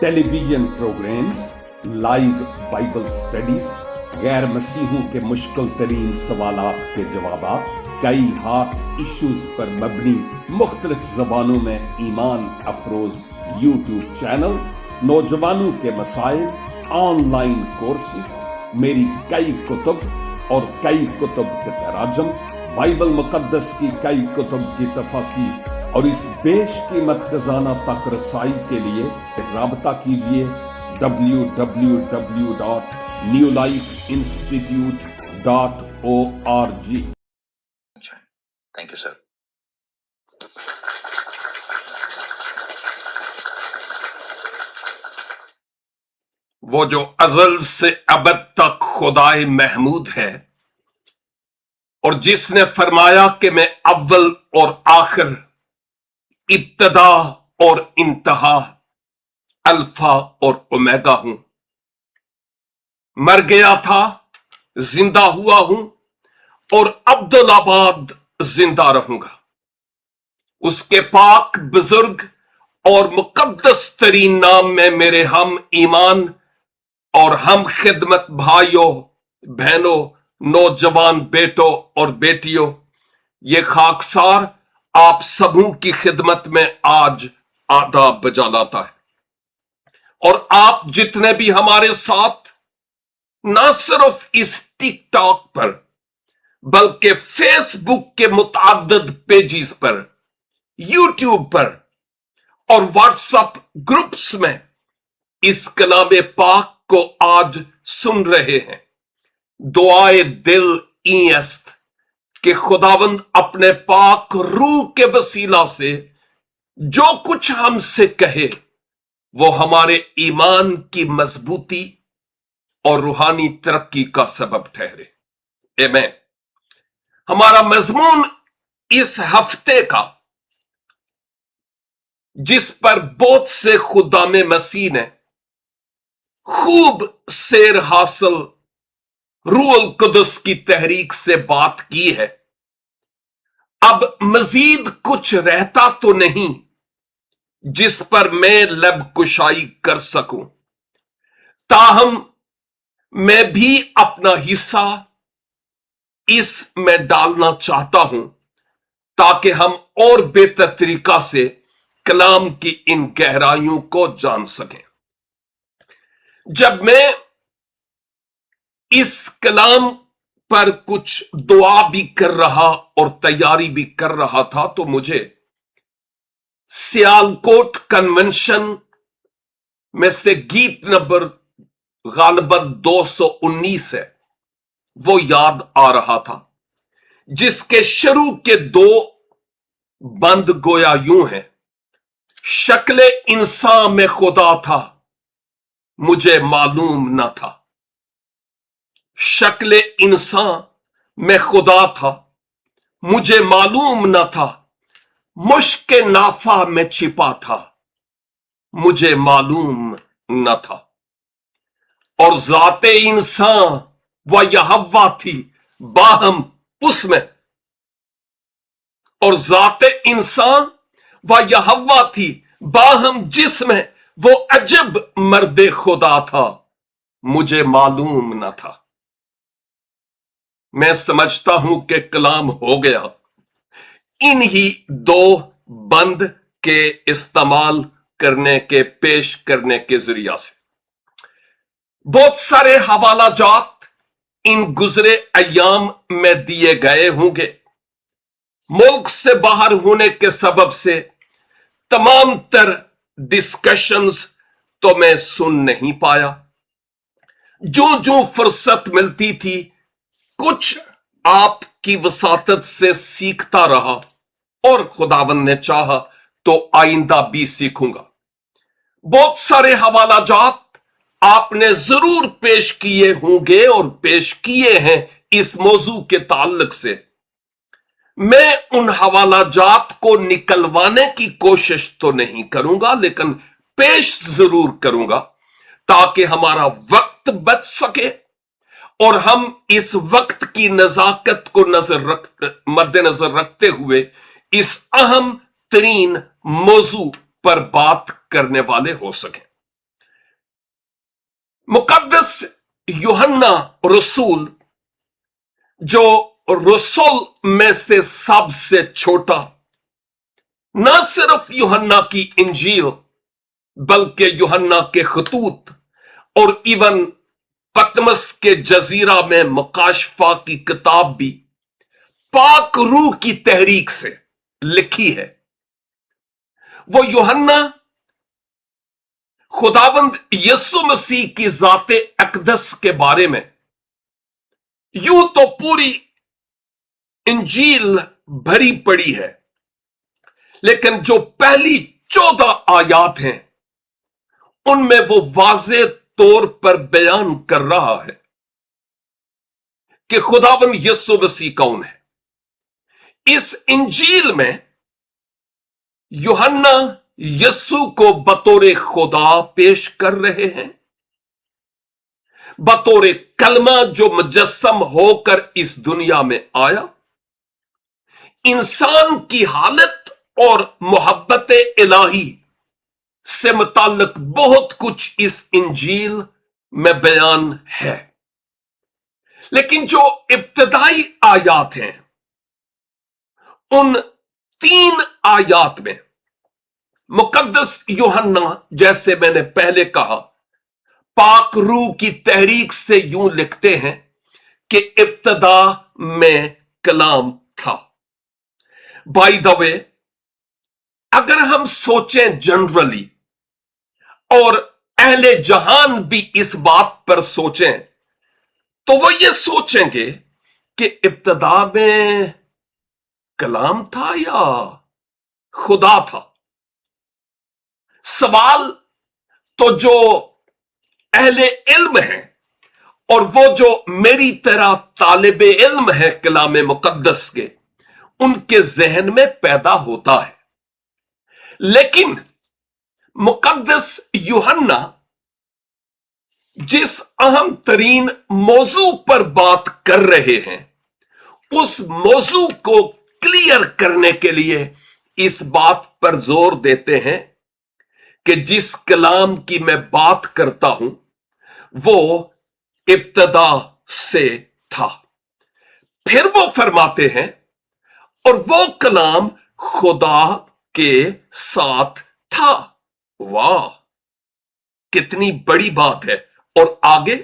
Television programs, live Bible studies, गैर मसीहों के मुश्किल तरीन सवालात के जवाब, कई हॉट इश्यूज पर मबनी मुख्तलिफ जबानों में ईमान अफरोज यूट्यूब चैनल, नौजवानों के मसाइल, ऑनलाइन कोर्सेज, मेरी कई कुतुब और कई कुतुब के तराजम, बाइबल मुकद्दस की कई कुतुब की तफासीर और इस बेशकीमत खजाना तक रसाई के लिए राबता कीजिए www.newlifeinstitute.org। Thank you sir. वो जो अजल से अबद तक खुदाए महमूद है और जिसने फरमाया कि मैं अव्वल और आखिर, इब्तदा और इंतहा, अल्फा और ओमेगा हूं, मर गया था, जिंदा हुआ हूं और अब्दुलाबाद जिंदा रहूंगा। उसके पाक बुजुर्ग और मुकद्दस तरीन नाम में मेरे हम ईमान और हम खिदमत भाइयों बहनों, नौजवान बेटों और बेटियों, ये खाकसार आप सबों की खिदमत में आज आदाब बजा लाता है। और आप जितने भी हमारे साथ ना सिर्फ इस टिकटॉक पर बल्कि फेसबुक के मुताद्दिद पेजेस पर, यूट्यूब पर और व्हाट्सएप ग्रुप्स में इस कलामे पाक को आज सुन रहे हैं, दुआए दिल ईस्त कि खुदावंद अपने पाक रूह के वसीला से जो कुछ हमसे कहे वो हमारे ईमान की मजबूती और रूहानी तरक्की का सबब ठहरे। आमीन। हमारा मजमून इस हफ्ते का, जिस पर बहुत से खुदामे मसीह ने खूब सेर हासिल रूहुल कुदस की तहरीक से बात की है, अब मजीद कुछ रहता तो नहीं जिस पर मैं लब कुशाई कर सकूं, ताहम मैं भी अपना हिस्सा इसमें डालना चाहता हूं ताकि हम और बेहतर तरीका से कलाम की इन गहराइयों को जान सकें। जब मैं इस कलाम पर कुछ दुआ भी कर रहा और तैयारी भी कर रहा था तो मुझे सियालकोट कन्वेंशन में से गीत नंबर गालिबन 219 है, वो याद आ रहा था, जिसके शुरू के दो बंद गोया यूं है, शक्ले इंसान में खुदा था, मुझे मालूम न था। शक्ले इंसान में खुदा था, मुझे मालूम न था। मुश्के नाफा में छिपा था, मुझे मालूम न था। और जाते इंसान व यहव्वा थी बाहम उसमें, और जाते इंसान व यहव्वा थी बाहम जिसमें वो अजब मर्दे खुदा था, मुझे मालूम न था। मैं समझता हूं कि कलाम हो गया इन्हीं दो बंद के इस्तेमाल करने के, पेश करने के जरिया से। बहुत सारे हवाला जात इन गुजरे अयाम में दिए गए होंगे। मुल्क से बाहर होने के सबब से तमाम तर डिस्कशंस तो मैं सुन नहीं पाया। जो जो फुर्सत मिलती थी कुछ आपकी वसातत से सीखता रहा और खुदावंद ने चाहा तो आइंदा भी सीखूंगा। बहुत सारे हवाला जात आपने जरूर पेश किए होंगे और पेश किए हैं इस मौजू के ताल्लुक से। मैं उन हवाला जात को निकलवाने की कोशिश तो नहीं करूंगा, लेकिन पेश जरूर करूंगा ताकि हमारा वक्त बच सके और हम इस वक्त की नजाकत को मद्देनजर रखते हुए इस अहम तरीन मौजू पर बात करने वाले हो सकें। मुकद्दस यूहन्ना रसूल, जो रसूल में से सबसे छोटा, ना सिर्फ यूहन्ना की इंजील बल्कि यूहन्ना के खतूत और इवन पतमस के जजीरा में मुकाशफा की किताब भी पाक रूह की तहरीक से लिखी है। वो यूहन्ना खुदावंद यीशु मसीह की जाते अकदस के बारे में यूं तो पूरी इंजील भरी पड़ी है, लेकिन जो पहली 14 आयात हैं उनमें वो वाज़े तौर पर बयान कर रहा है कि खुदावंद यीशु मसीह कौन है। इस इंजील में यूहन्ना यीशु को बतौर खुदा पेश कर रहे हैं, बतौर कलमा जो मुजस्सम होकर इस दुनिया में आया। इंसान की हालत और मोहब्बत इलाही से मुताल्लिक बहुत कुछ इस इंजील में बयान है, लेकिन जो इब्तदाई आयात हैं उन 3 आयात में मुकद्दस यूहन्ना, जैसे मैंने पहले कहा, पाक रूह की तहरीक से यूं लिखते हैं कि इब्तदा में कलाम था। बाय द वे, अगर हम सोचें जनरली और अहले जहान भी इस बात पर सोचें तो वो ये सोचेंगे कि इब्तदा में कलाम था या खुदा था। सवाल तो जो अहले इल्म है और वो जो मेरी तरह तालिबे इल्म है कलाम मुकद्दस के, उनके जहन में पैदा होता है। लेकिन मुकद्दस यूहन्ना जिस अहम तरीन मौजू पर बात कर रहे हैं, उस मौजू को क्लियर करने के लिए इस बात पर जोर देते हैं कि जिस कलाम की मैं बात करता हूं वो इब्तदा से था। फिर वो फरमाते हैं और वो कलाम खुदा के साथ था। वाह, कितनी बड़ी बात है। और आगे,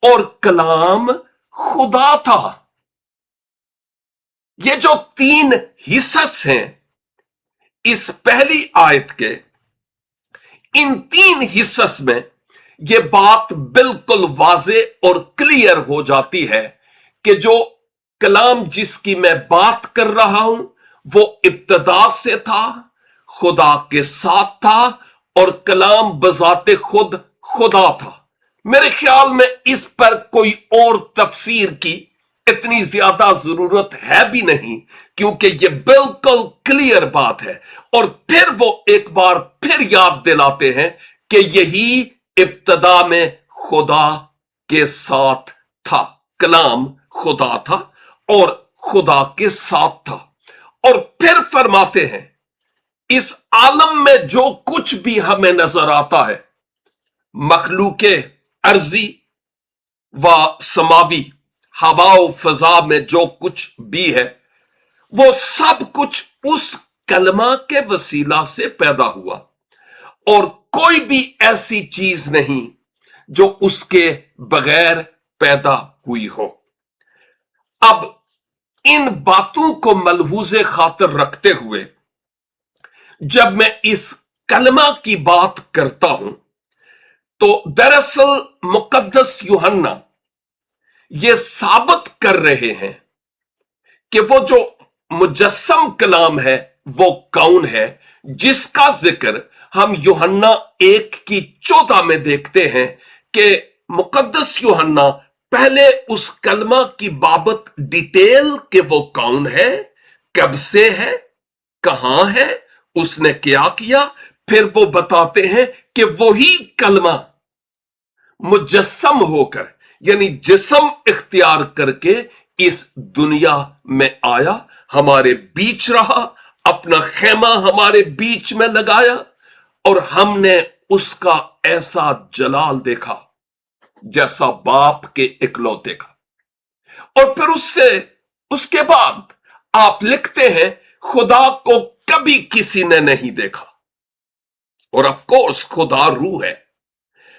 और कलाम खुदा था। ये जो 3 हिस्स हैं इस पहली आयत के, इन 3 हिस्स में यह बात बिल्कुल वाजे और क्लियर हो जाती है कि जो कलाम जिसकी मैं बात कर रहा हूं वो इब्तदा से था, खुदा के साथ था और कलाम बजाते खुद खुदा था। मेरे ख्याल में इस पर कोई और तफसीर की इतनी ज्यादा जरूरत है भी नहीं, क्योंकि यह बिल्कुल क्लियर बात है। और फिर वो एक बार फिर याद दिलाते हैं कि यही इब्तदा में खुदा के साथ था, कलाम खुदा था और खुदा के साथ था। और फिर फरमाते हैं इस आलम में जो कुछ भी हमें नजर आता है, मखलूके अर्जी व समावी, हवा फजा में जो कुछ भी है, वो सब कुछ उस कलमा के वसीला से पैदा हुआ और कोई भी ऐसी चीज नहीं जो उसके बगैर पैदा हुई हो। अब इन बातों को मलहूज़े खातिर रखते हुए जब मैं इस कलमा की बात करता हूं तो दरअसल मुकद्दस यूहन्ना ये साबित कर रहे हैं कि वो जो मुजस्सम कलाम है वो कौन है, जिसका जिक्र हम यूहन्ना 1:14 में देखते हैं कि मुकद्दस यूहन्ना पहले उस कलमा की बाबत डिटेल कि वो कौन है, कब से है, कहां है, उसने क्या किया, फिर वो बताते हैं कि वही कलमा मुजस्सम होकर यानी जिस्म इख्तियार करके इस दुनिया में आया, हमारे बीच रहा, अपना खेमा हमारे बीच में लगाया और हमने उसका ऐसा जलाल देखा जैसा बाप के इकलौते का। और फिर उसके बाद आप लिखते हैं खुदा को कभी किसी ने नहीं देखा। और ऑफ कोर्स खुदा रूह है,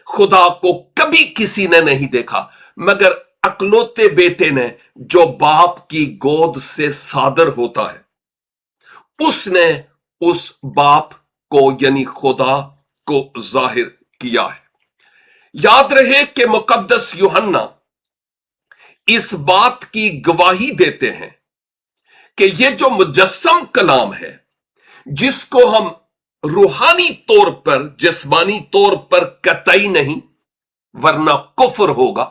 खुदा को कभी किसी ने नहीं देखा मगर अकलौते बेटे ने जो बाप की गोद से सादर होता है, उसने उस बाप को यानी खुदा को जाहिर किया है। याद रहे कि मुकद्दस यूहन्ना इस बात की गवाही देते हैं कि यह जो मुजस्सम कलाम है, जिसको हम रूहानी तौर पर, जिस्मानी तौर पर कतई नहीं वरना कुफ्र होगा,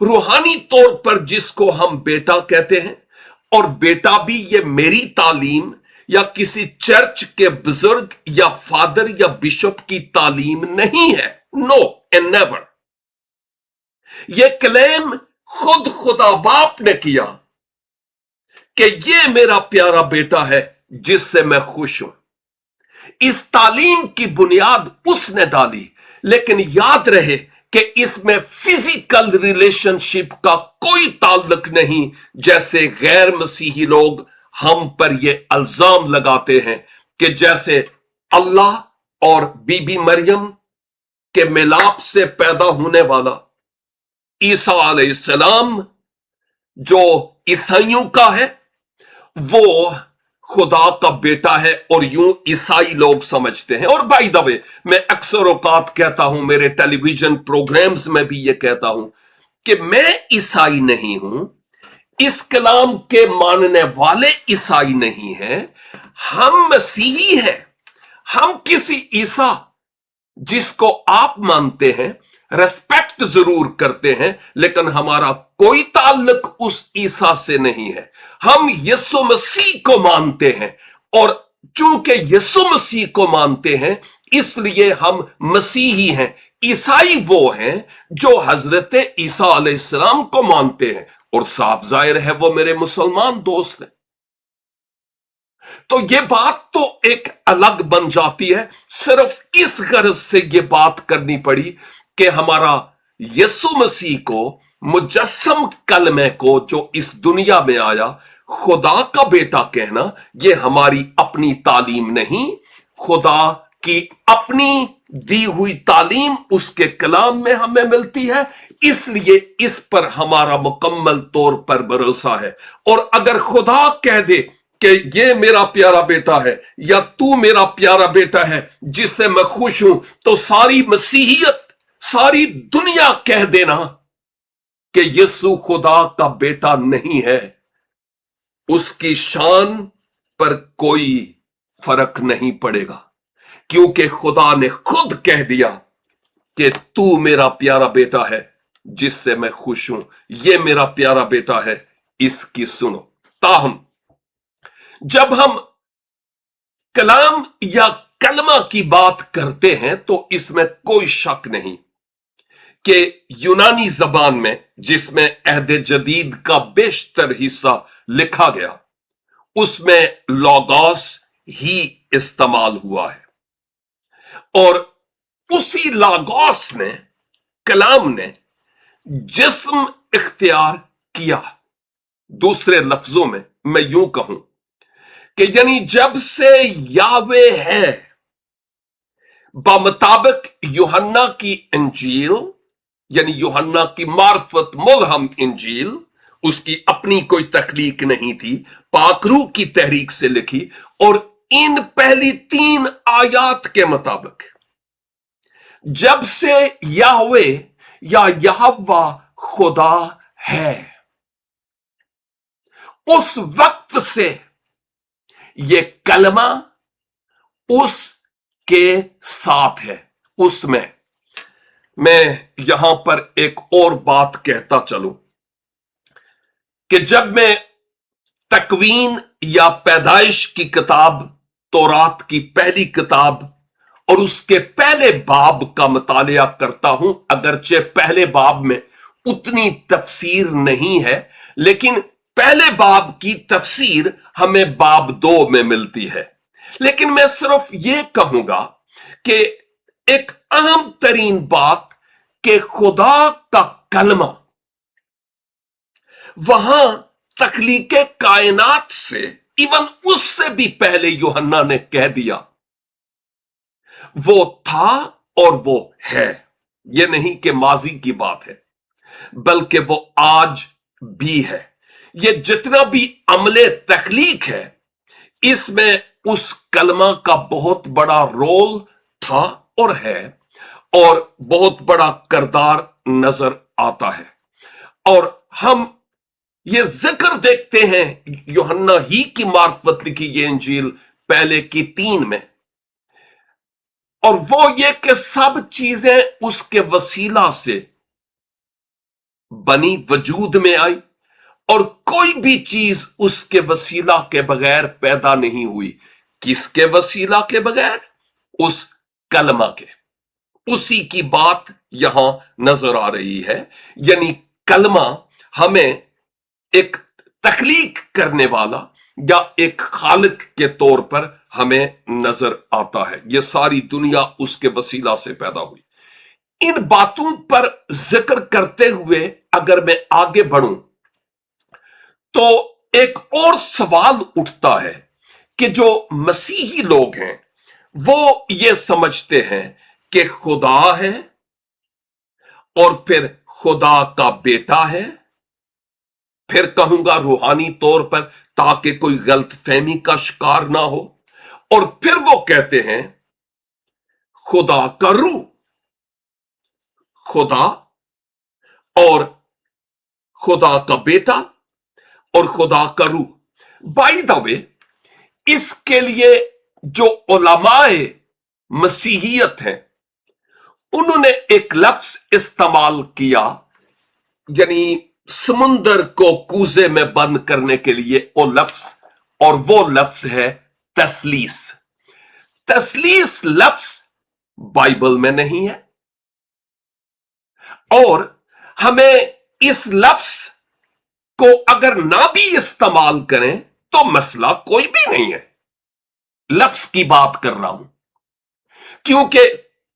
रूहानी तौर पर जिसको हम बेटा कहते हैं, और बेटा भी ये मेरी तालीम या किसी चर्च के बुजुर्ग या फादर या बिशप की तालीम नहीं है। No and never. यह क्लेम खुद खुदा बाप ने किया कि यह मेरा प्यारा बेटा है जिससे मैं खुश हूं। इस तालीम की बुनियाद उसने डाली, लेकिन याद रहे कि इसमें फिजिकल रिलेशनशिप का कोई ताल्लुक नहीं, जैसे गैर मसीही लोग हम पर यह इल्जाम लगाते हैं कि जैसे अल्लाह और बीबी मरियम के मिलाप से पैदा होने वाला ईसा अलैहिस्सलाम जो ईसाइयों का है वो खुदा का बेटा है, और यूं ईसाई लोग समझते हैं। और बाय द वे, मैं अक्सर औकात कहता हूं, मेरे टेलीविजन प्रोग्राम्स में भी यह कहता हूं कि मैं ईसाई नहीं हूं, इस कलाम के मानने वाले ईसाई नहीं हैं, हम मसीही हैं। हम किसी ईसा जिसको आप मानते हैं रेस्पेक्ट जरूर करते हैं, लेकिन हमारा कोई ताल्लुक उस ईसा से नहीं है। हम यीशु मसीह को मानते हैं, और चूंकि यीशु मसीह को मानते हैं इसलिए हम मसीही हैं। ईसाई वो हैं जो हजरत ईसा अलैहिस्सलाम को मानते हैं, और साफ जाहिर है वो मेरे मुसलमान दोस्त हैं। तो ये बात तो एक अलग बन जाती है। सिर्फ इस गर्ज से ये बात करनी पड़ी कि हमारा यीशु मसीह को, मुजस्सम कलमे को जो इस दुनिया में आया, खुदा का बेटा कहना, ये हमारी अपनी तालीम नहीं, खुदा की अपनी दी हुई तालीम उसके कलाम में हमें मिलती है। इसलिए इस पर हमारा मुकम्मल तौर पर भरोसा है। और अगर खुदा कह दे कि ये मेरा प्यारा बेटा है या तू मेरा प्यारा बेटा है जिससे मैं खुश हूं, तो सारी मसीहियत, सारी दुनिया कह देना कि यीशु खुदा का बेटा नहीं है, उसकी शान पर कोई फर्क नहीं पड़ेगा, क्योंकि खुदा ने खुद कह दिया कि तू मेरा प्यारा बेटा है जिससे मैं खुश हूं, ये मेरा प्यारा बेटा है, इसकी सुनो। ताहम जब हम कलाम या कलमा की बात करते हैं तो इसमें कोई शक नहीं कि यूनानी जबान में, जिसमें अहद जदीद का बेशतर हिस्सा लिखा गया, उसमें लॉगोस ही इस्तेमाल हुआ है। और उसी लॉगोस ने, कलाम ने जिस्म इख्तियार किया। दूसरे लफ्जों में मैं यूं कहूं कि यानी जब से यावे है, बमुताबिक यूहन्ना की इंजील, यानी यूहन्ना की मार्फत मुलहम इंजील, उसकी अपनी कोई तख्लीक नहीं थी, पाकरू की तहरीक से लिखी, और इन पहली 3 आयात के मुताबिक जब से यावे या यहोवा खुदा है, उस वक्त से ये कलमा उसके साथ है। उसमें मैं यहां पर एक और बात कहता चलूं कि जब मैं तकवीन या पैदाइश की किताब, तौरात की पहली किताब और उसके पहले बाब का मुतालिया करता हूं, अगरचे पहले बाब में उतनी तफसीर नहीं है, लेकिन पहले बाब की तफसीर हमें बाब 2 में मिलती है। लेकिन मैं सिर्फ यह कहूंगा कि एक अहम तरीन बात कि खुदा का कलमा वहां तखलीके कायनात से, इवन उससे भी पहले यूहन्ना ने कह दिया, वो था और वो है। ये नहीं कि माजी की बात है, बल्कि वो आज भी है। ये जितना भी अमले तखलीक है, इसमें उस कलमा का बहुत बड़ा रोल था और है, और बहुत बड़ा किरदार नजर आता है। और हम ये जिक्र देखते हैं यूहन्ना ही की मार्फत लिखी ये इंजील पहले की 3 में, और वो ये कि सब चीजें उसके वसीला से बनी, वजूद में आई, और कोई भी चीज उसके वसीला के बगैर पैदा नहीं हुई। किसके वसीला के बगैर? उस कलमा के। उसी की बात यहां नजर आ रही है। यानी कलमा हमें एक तखलीक करने वाला या एक खालिक के तौर पर हमें नजर आता है। यह सारी दुनिया उसके वसीला से पैदा हुई। इन बातों पर जिक्र करते हुए अगर मैं आगे बढ़ूं तो एक और सवाल उठता है कि जो मसीही लोग हैं वो ये समझते हैं कि खुदा है और फिर खुदा का बेटा है, फिर कहूंगा रूहानी तौर पर ताकि कोई गलतफहमी का शिकार ना हो, और फिर वो कहते हैं खुदा का रूह, खुदा और खुदा का बेटा और खुदा का रूह। बाय द वे, इसके लिए जो उलमाए मसीहियत हैं उन्होंने एक लफ्ज इस्तेमाल किया, यानी समुंदर को कूजे में बंद करने के लिए वो लफ्ज, और वो लफ्ज है तसलीस। तसलीस लफ्ज बाइबल में नहीं है, और हमें इस लफ्ज को अगर ना भी इस्तेमाल करें तो मसला कोई भी नहीं है। लफ्ज की बात कर रहा हूं क्योंकि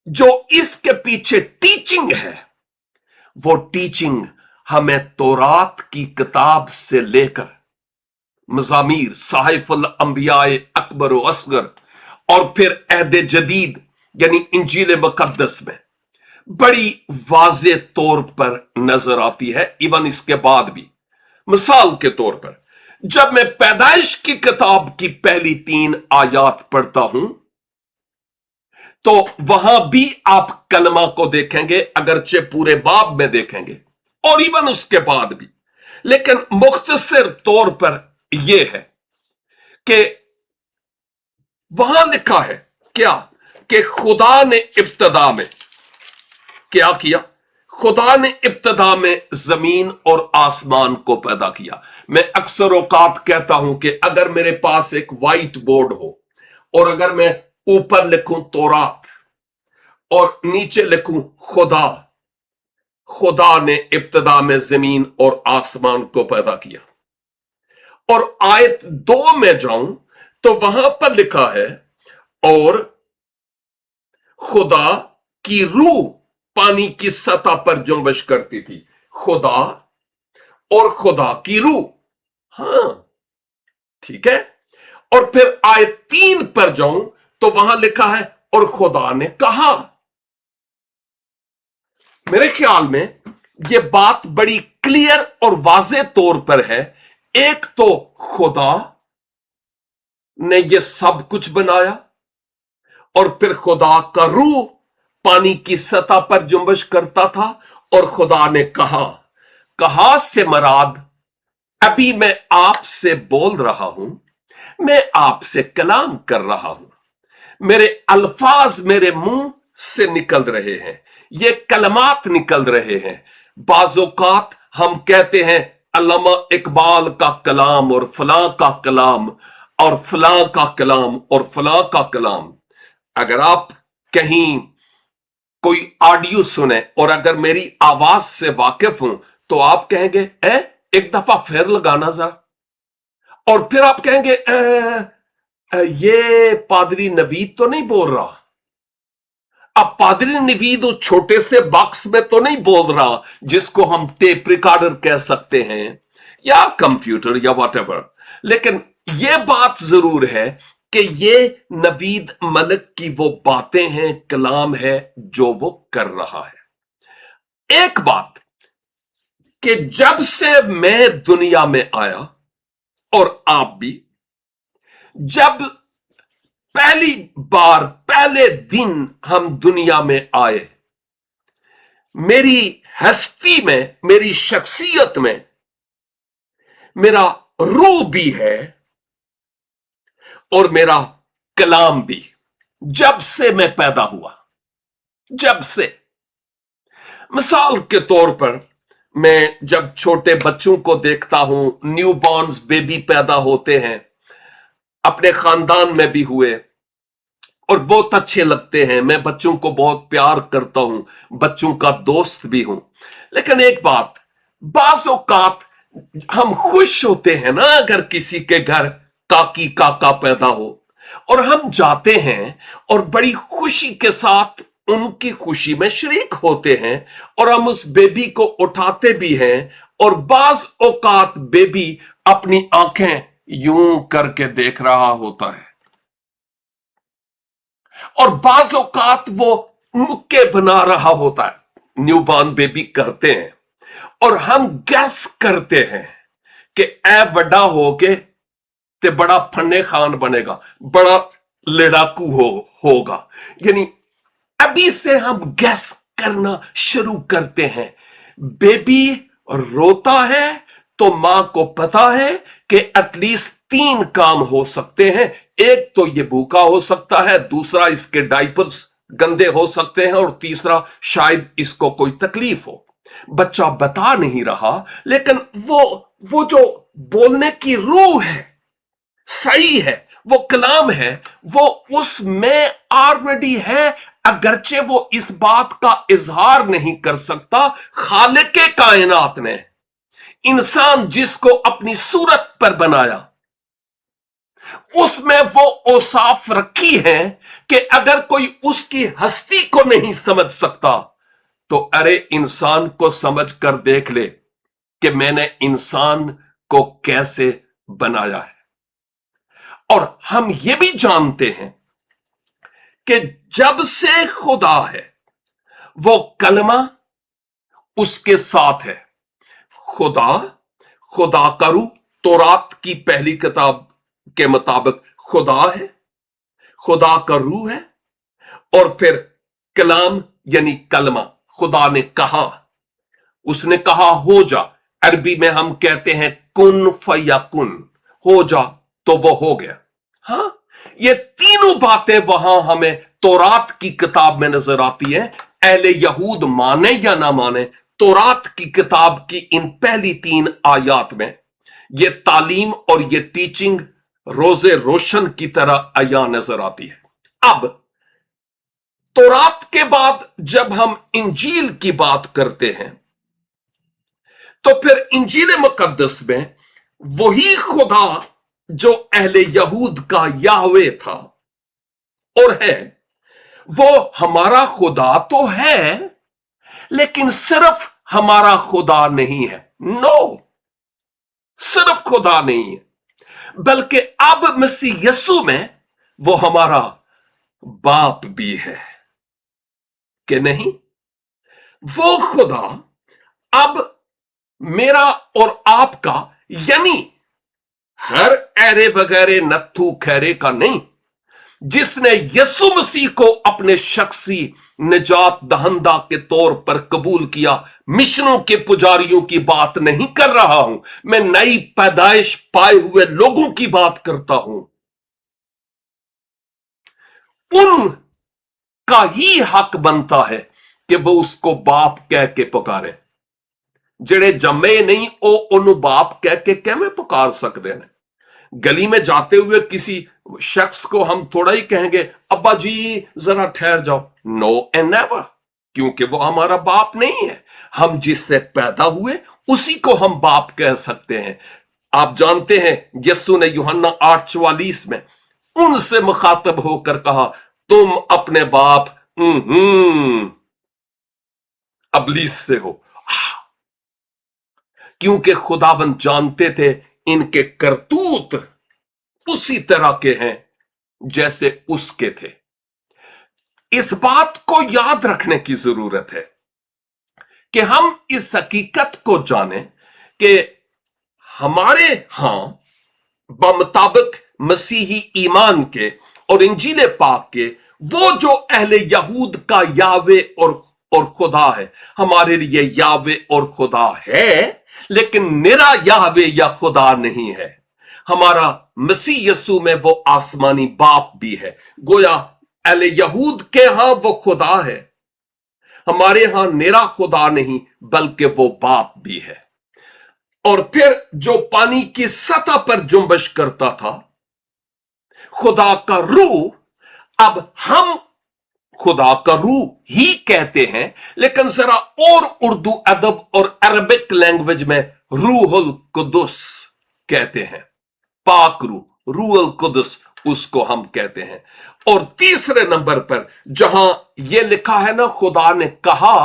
जो इसके पीछे टीचिंग है वो टीचिंग हमें तौरात की किताब से लेकर मज़ामीर, साहिफुल अंबियाए अकबर व असगर, और फिर अहद जदीद यानी इंजील मुकद्दस में बड़ी वाज़े तौर पर नजर आती है। इवन इसके बाद भी, मिसाल के तौर पर, जब मैं पैदाइश की किताब की पहली 3 आयात पढ़ता हूं तो वहां भी आप कलमा को देखेंगे, अगरचे पूरे बाब में देखेंगे और इवन उसके बाद भी, लेकिन मुख्तसर तौर पर यह है कि वहां लिखा है क्या कि खुदा ने इब्तदा में क्या किया? खुदा ने इब्तदा में जमीन और आसमान को पैदा किया। मैं अक्सर औकात कहता हूं कि अगर मेरे पास एक व्हाइट बोर्ड हो और अगर मैं ऊपर लिखूं तौरात और नीचे लिखूं खुदा, खुदा ने इब्तदा में जमीन और आसमान को पैदा किया, और आयत 2 में जाऊं तो वहां पर लिखा है और खुदा की रूह पानी की सतह पर जुम्बश करती थी। खुदा और खुदा की रूह, हां ठीक है। और फिर आयत 3 पर जाऊं तो वहां लिखा है और खुदा ने कहा। मेरे ख्याल में यह बात बड़ी क्लियर और वाज़े तौर पर है। एक तो खुदा ने यह सब कुछ बनाया, और फिर खुदा का रूह पानी की सतह पर जुम्बश करता था, और खुदा ने कहा। कहा से मराद अभी मैं आपसे बोल रहा हूं, मैं आपसे कलाम कर रहा हूं, मेरे अल्फाज मेरे मुंह से निकल रहे हैं, ये कलमात निकल रहे हैं। बाज़ौकात हम कहते हैं अल्लामा इकबाल का कलाम और फलां का कलाम और फलां का कलाम और फलां का कलाम। अगर आप कहीं कोई ऑडियो सुने और अगर मेरी आवाज से वाकिफ हूं तो आप कहेंगे एक दफा फिर लगाना जरा, और फिर आप कहेंगे ये पादरी नवीद तो नहीं बोल रहा। अब पादरी नवीद उस छोटे से बॉक्स में तो नहीं बोल रहा जिसको हम टेप रिकॉर्डर कह सकते हैं या कंप्यूटर या व्हाटएवर, लेकिन यह बात जरूर है कि ये नवीद मलिक की वो बातें हैं, कलाम है जो वो कर रहा है। एक बात कि जब से मैं दुनिया में आया और आप भी, जब पहली बार पहले दिन हम दुनिया में आए, मेरी हस्ती में, मेरी शख्सियत में मेरा रूह भी है और मेरा कलाम भी। जब से मैं पैदा हुआ, जब से, मिसाल के तौर पर मैं जब छोटे बच्चों को देखता हूं, न्यू बॉर्न्स बेबी पैदा होते हैं, अपने खानदान में भी हुए और बहुत अच्छे लगते हैं, मैं बच्चों को बहुत प्यार करता हूं, बच्चों का दोस्त भी हूं। लेकिन एक बात, बाज़ औक़ात हम खुश होते हैं ना अगर किसी के घर काकी काका पैदा हो, और हम जाते हैं और बड़ी खुशी के साथ उनकी खुशी में शरीक होते हैं और हम उस बेबी को उठाते भी हैं, और बाज़ औक़ात बेबी अपनी आंखें यूं करके देख रहा होता है और बाज़ औक़ात वो मुक्के बना रहा होता है। न्यूबॉर्न बेबी करते हैं और हम गैस करते हैं कि ए बड़ा होके ते बड़ा फन्ने खान बनेगा, बड़ा लड़ाकू होगा। यानी अभी से हम गैस करना शुरू करते हैं। बेबी रोता है तो मां को पता है कि एटलीस्ट 3 काम हो सकते हैं, एक तो ये भूखा हो सकता है, दूसरा इसके डायपर्स गंदे हो सकते हैं और तीसरा शायद इसको कोई तकलीफ हो। बच्चा बता नहीं रहा, लेकिन वो जो बोलने की रूह है, सही है, वो कलाम है, वो उसमें ऑलरेडी है, अगरचे वो इस बात का इजहार नहीं कर सकता। खालिके कायनात ने इंसान जिसको अपनी सूरत पर बनाया, उसमें वो औसाफ रखी है कि अगर कोई उसकी हस्ती को नहीं समझ सकता तो अरे इंसान को समझ कर देख ले कि मैंने इंसान को कैसे बनाया है। और हम ये भी जानते हैं कि जब से खुदा है, वो कलमा उसके साथ है। खुदा का रूह तौरात की पहली किताब के मुताबिक खुदा है, खुदा का रूह है, और फिर कलाम यानी कलमा, खुदा ने कहा, उसने कहा हो जा। अरबी में हम कहते हैं कुन फयकुन, हो जा तो वो हो गया। हां, ये तीनों बातें वहां हमें तौरात की किताब में नजर आती है। अहले यहूद माने या ना माने, तौरात की किताब की इन पहली 3 आयात में ये तालीम और ये टीचिंग रोजे रोशन की तरह आया नजर आती है। अब तौरात के बाद जब हम इंजील की बात करते हैं तो फिर इंजील मुकद्दस में वही खुदा जो अहले यहूद का याहवे था और है, वो हमारा खुदा तो है, लेकिन सिर्फ हमारा खुदा नहीं है। नो, सिर्फ खुदा नहीं है, बल्कि अब मसीह यीशु में वो हमारा बाप भी है कि नहीं। वो खुदा अब मेरा और आपका, यानी हर ऐरे वगैरह नत्थू खैरे का नहीं, जिसने यीशु मसीह को अपने शख्सी निजात दहंदा के तौर पर कबूल किया। मिशनों के पुजारियों की बात नहीं कर रहा हूं मैं, नई पैदाइश पाए हुए लोगों की बात करता हूं। उनका ही हक बनता है कि वो उसको बाप कह के पुकारे। जेड़े जम्मे नहीं ओ उन्होंने बाप कह के कैਵੇਂ पुकार सकते हैं। गली में जाते हुए किसी शख्स को हम थोड़ा ही कहेंगे अब्बा जी जरा ठहर जाओ। नो एंड नेवर, क्योंकि वो हमारा बाप नहीं है। हम जिससे पैदा हुए उसी को हम बाप कह सकते हैं। आप जानते हैं यीशु ने यूहन्ना 8:44 में उनसे मुखातब होकर कहा, तुम अपने बाप अबलीस से हो, क्योंकि खुदावंद जानते थे इनके करतूत उसी तरह के हैं जैसे उसके थे। इस बात को याद रखने की जरूरत है कि हम इस हकीकत को जानें कि हमारे यहां बमुताबिक मसीही ईमान के और इंजील पाक के वो जो अहले यहूद का यावे और खुदा है, हमारे लिए यावे और खुदा है, लेकिन निरा यावे या खुदा नहीं है। हमारा मसीह यस्सु में वो आसमानी बाप भी है। गोया अहले यहूद के यहां वो खुदा है, हमारे यहां निरा खुदा नहीं बल्कि वो बाप भी है। और फिर जो पानी की सतह पर जुम्बश करता था, खुदा का रूह, अब हम खुदा का रूह ही कहते हैं, लेकिन जरा और उर्दू अदब और अरबिक लैंग्वेज में रूहुल कुदुस कहते हैं। पाक रूह, रूहुल कुदुस उसको हम कहते हैं। और तीसरे नंबर पर जहां यह लिखा है ना, खुदा ने कहा,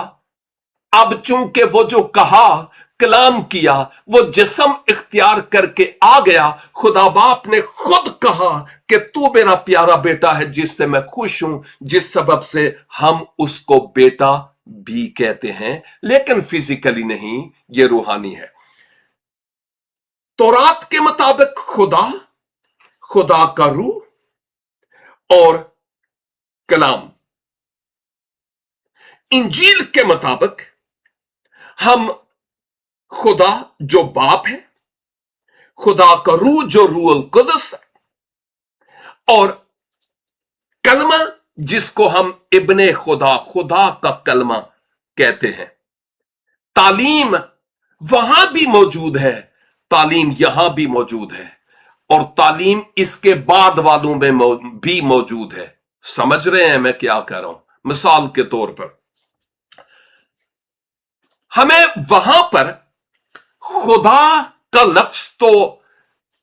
अब चूंकि वो जो कहा, कलाम किया, वो जिस्म इख्तियार करके आ गया। खुदा बाप ने खुद कहा कि तू मेरा प्यारा बेटा है जिससे मैं खुश हूं, जिस सबब से हम उसको बेटा भी कहते हैं, लेकिन फिजिकली नहीं, ये रूहानी है। तौरात के मुताबिक खुदा का रूह और कलाम। इंजील के मुताबिक हम खुदा जो बाप है, खुदा का रूह जो रूहुल कुदस है, और कलमा जिसको हम इब्ने खुदा का कलमा कहते हैं। तालीम वहां भी मौजूद है, तालीम यहां भी मौजूद है, और तालीम इसके बाद वालों में भी मौजूद है। समझ रहे हैं मैं क्या कह रहा हूं? मिसाल के तौर पर हमें वहां पर खुदा का लफ्ज तो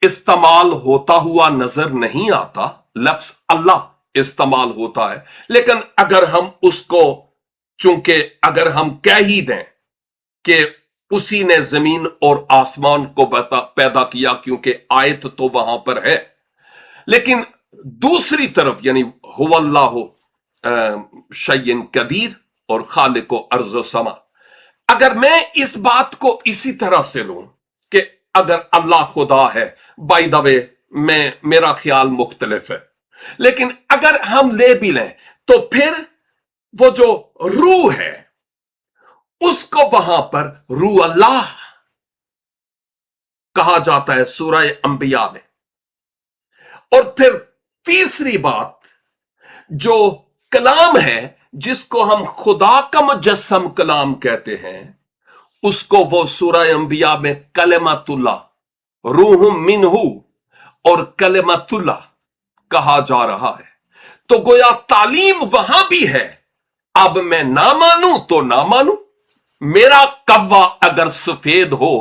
इस्तेमाल होता हुआ नजर नहीं आता, लफ्ज अल्लाह इस्तेमाल होता है, लेकिन अगर हम उसको, चूंकि अगर हम कह ही दें कि उसी ने जमीन और आसमान को पैदा किया, क्योंकि आयत तो वहां पर है, लेकिन दूसरी तरफ यानी हुवल्लाहु शय्यन कदीर और खालिको अर्ज़ व समा, अगर मैं इस बात को इसी तरह से लूं कि अगर अल्लाह खुदा है, बाय द वे मेरा ख्याल मुख्तलिफ है, लेकिन अगर हम ले भी लें तो फिर वो जो रूह है उसको वहां पर रूह अल्लाह कहा जाता है सूरह अंबिया में। और फिर तीसरी बात, जो कलाम है जिसको हम खुदा का मुजस्सम कलाम कहते हैं, उसको वो सूरह अंबिया में कलिमतुल्लाह, रूह मिनहू और कलिमतुल्लाह कहा जा रहा है। तो गोया तालीम वहां भी है। अब मैं ना मानूं तो ना मानूं, मेरा कव्वा अगर सफेद हो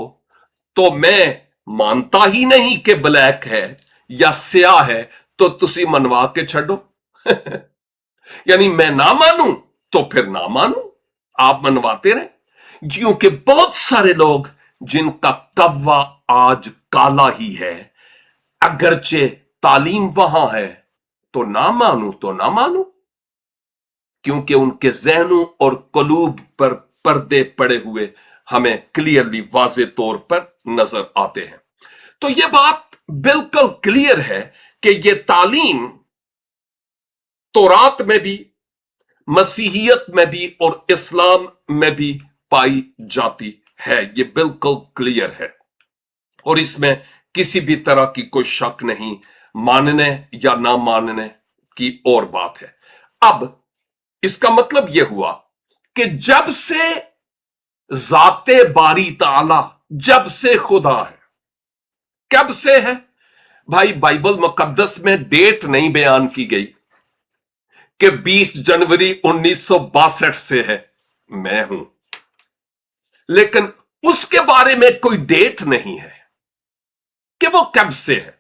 तो मैं मानता ही नहीं कि ब्लैक है या स्याह है, तो तुसी मनवा के छड़ो। यानी मैं ना मानूं तो फिर ना मानूं, आप मनवाते रहे, क्योंकि बहुत सारे लोग जिनका कव्वा आज काला ही है, अगरचे तालीम वहां है, तो ना मानूं तो ना मानूं, क्योंकि उनके जहनों और कलूब पर पर्दे पड़े हुए हमें क्लियरली वाज़े तौर पर नजर आते हैं। तो यह बात बिल्कुल क्लियर है कि यह तालीम तौरात में भी, मसीहियत में भी और इस्लाम में भी पाई जाती है। यह बिल्कुल क्लियर है और इसमें किसी भी तरह की कोई शक नहीं, मानने या ना मानने की और बात है। अब इसका मतलब यह हुआ कि जब से जाते बारी ताला, जब से खुदा है, कब से है भाई? बाइबल मुकद्दस में डेट नहीं बयान की गई कि 20 जनवरी 1962 से है, मैं हूं, लेकिन उसके बारे में कोई डेट नहीं है कि वो कब से है।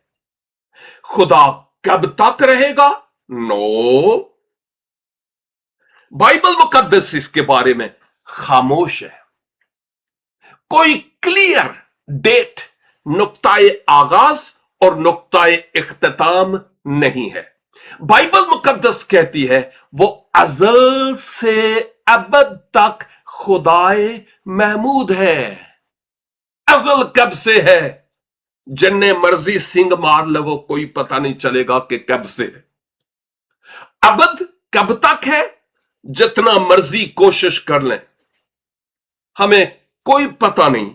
खुदा कब तक रहेगा? नो, बाइबल मुकद्दस इसके बारे में खामोश है। कोई क्लियर डेट, नुक्ताए आगाज और नुक्ताए इख्तिताम नहीं है। बाइबल मुकद्दस कहती है वो अज़ल से अबद तक खुदाए महमूद है। अज़ल कब से है? जन्ने मर्जी सिंग मार ले वो कोई पता नहीं चलेगा कि कब से है। अबद कब तक है? जितना मर्जी कोशिश कर लें, हमें कोई पता नहीं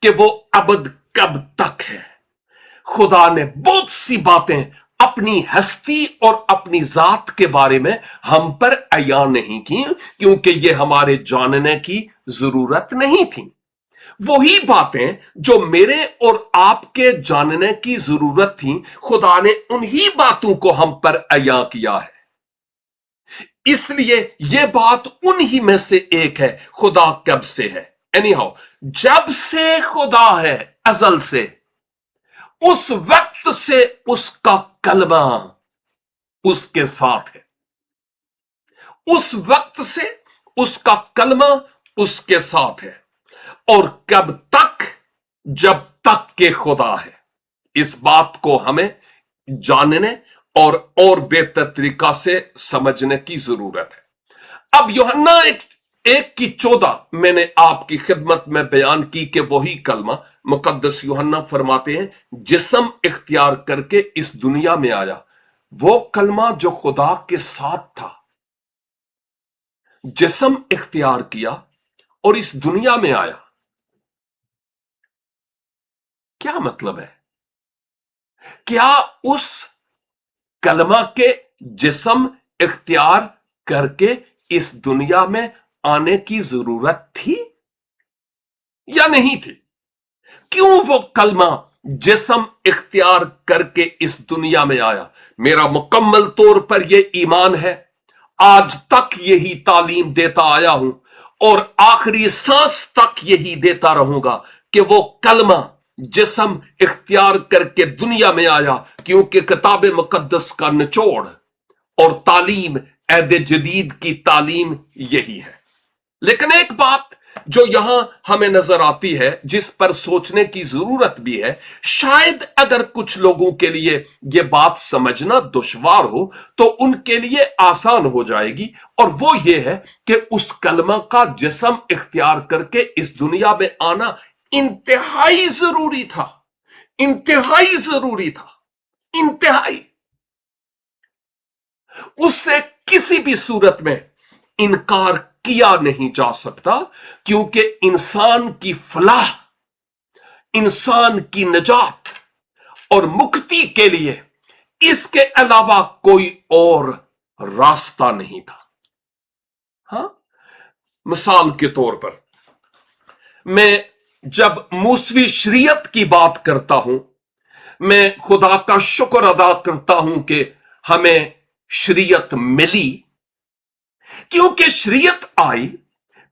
कि वो अबद कब तक है। खुदा ने बहुत सी बातें अपनी हस्ती और अपनी जात के बारे में हम पर अया नहीं की, क्योंकि ये हमारे जानने की जरूरत नहीं थी। वही बातें जो मेरे और आपके जानने की जरूरत थी, खुदा ने उन्हीं बातों को हम पर अया किया है। इसलिए यह बात उन्हीं में से एक है, खुदा कब से है। एनीहाउ, जब से खुदा है, अजल से, उस वक्त से उसका कलमा उसके साथ है। उस वक्त से उसका कलमा उसके साथ है। और कब तक? जब तक के खुदा है। इस बात को हमें जानने और बेहतर तरीका से समझने की जरूरत है। अब यूहन्ना 1:14 मैंने आपकी खिदमत में बयान की कि वही कलमा मुकद्दस यूहन्ना फरमाते हैं, जिस्म इख्तियार करके इस दुनिया में आया। वो कलमा जो खुदा के साथ था, जिस्म इख्तियार किया और इस दुनिया में आया। क्या मतलब है? क्या उस कलमा के जिस्म इख्तियार करके इस दुनिया में आने की जरूरत थी या नहीं थी? क्यों वो कलमा जिस्म इख्तियार करके इस दुनिया में आया? मेरा मुकम्मल तौर पर यह ईमान है, आज तक यही तालीम देता आया हूं और आखिरी सांस तक यही देता रहूंगा कि वो कलमा जिस्म इख्तियार करके दुनिया में आया, क्योंकि किताब मुकद्दस का निचोड़ और तालीम अहद जदीद की तालीम यही है। लेकिन एक बात जो यहां हमें नजर आती है, जिस पर सोचने की जरूरत भी है, शायद अगर कुछ लोगों के लिए यह बात समझना दुश्वार हो तो उनके लिए आसान हो जाएगी, और वो ये है कि उस कलमा का जिस्म इख्तियार करके इस दुनिया में आना इंतहाई जरूरी था। इंतहाई जरूरी था, इंतहाई। उससे किसी भी सूरत में इनकार किया नहीं जा सकता, क्योंकि इंसान की फलाह, इंसान की निजात और मुक्ति के लिए इसके अलावा कोई और रास्ता नहीं था। हां, मिसाल के तौर पर मैं जब मूसवी शरीयत की बात करता हूं, मैं खुदा का शुक्र अदा करता हूं कि हमें शरीयत मिली, क्योंकि शरीयत आई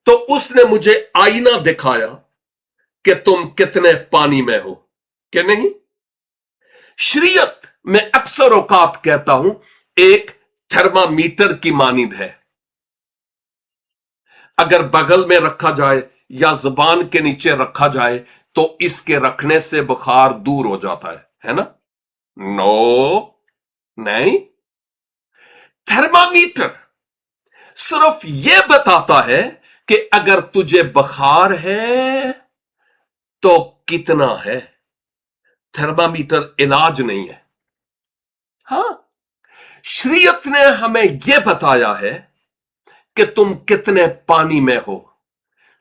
तो उसने मुझे आईना दिखाया कि तुम कितने पानी में हो कि नहीं। शरीयत मैं अक्सर औकात कहता हूं एक थर्मामीटर की मानिंद है। अगर बगल में रखा जाए या जुबान के नीचे रखा जाए तो इसके रखने से बुखार दूर हो जाता है ना? नो, नहीं। थर्मामीटर सिर्फ यह बताता है कि अगर तुझे बुखार है तो कितना है। थर्मामीटर इलाज नहीं है। हां, शरीयत ने हमें यह बताया है कि तुम कितने पानी में हो।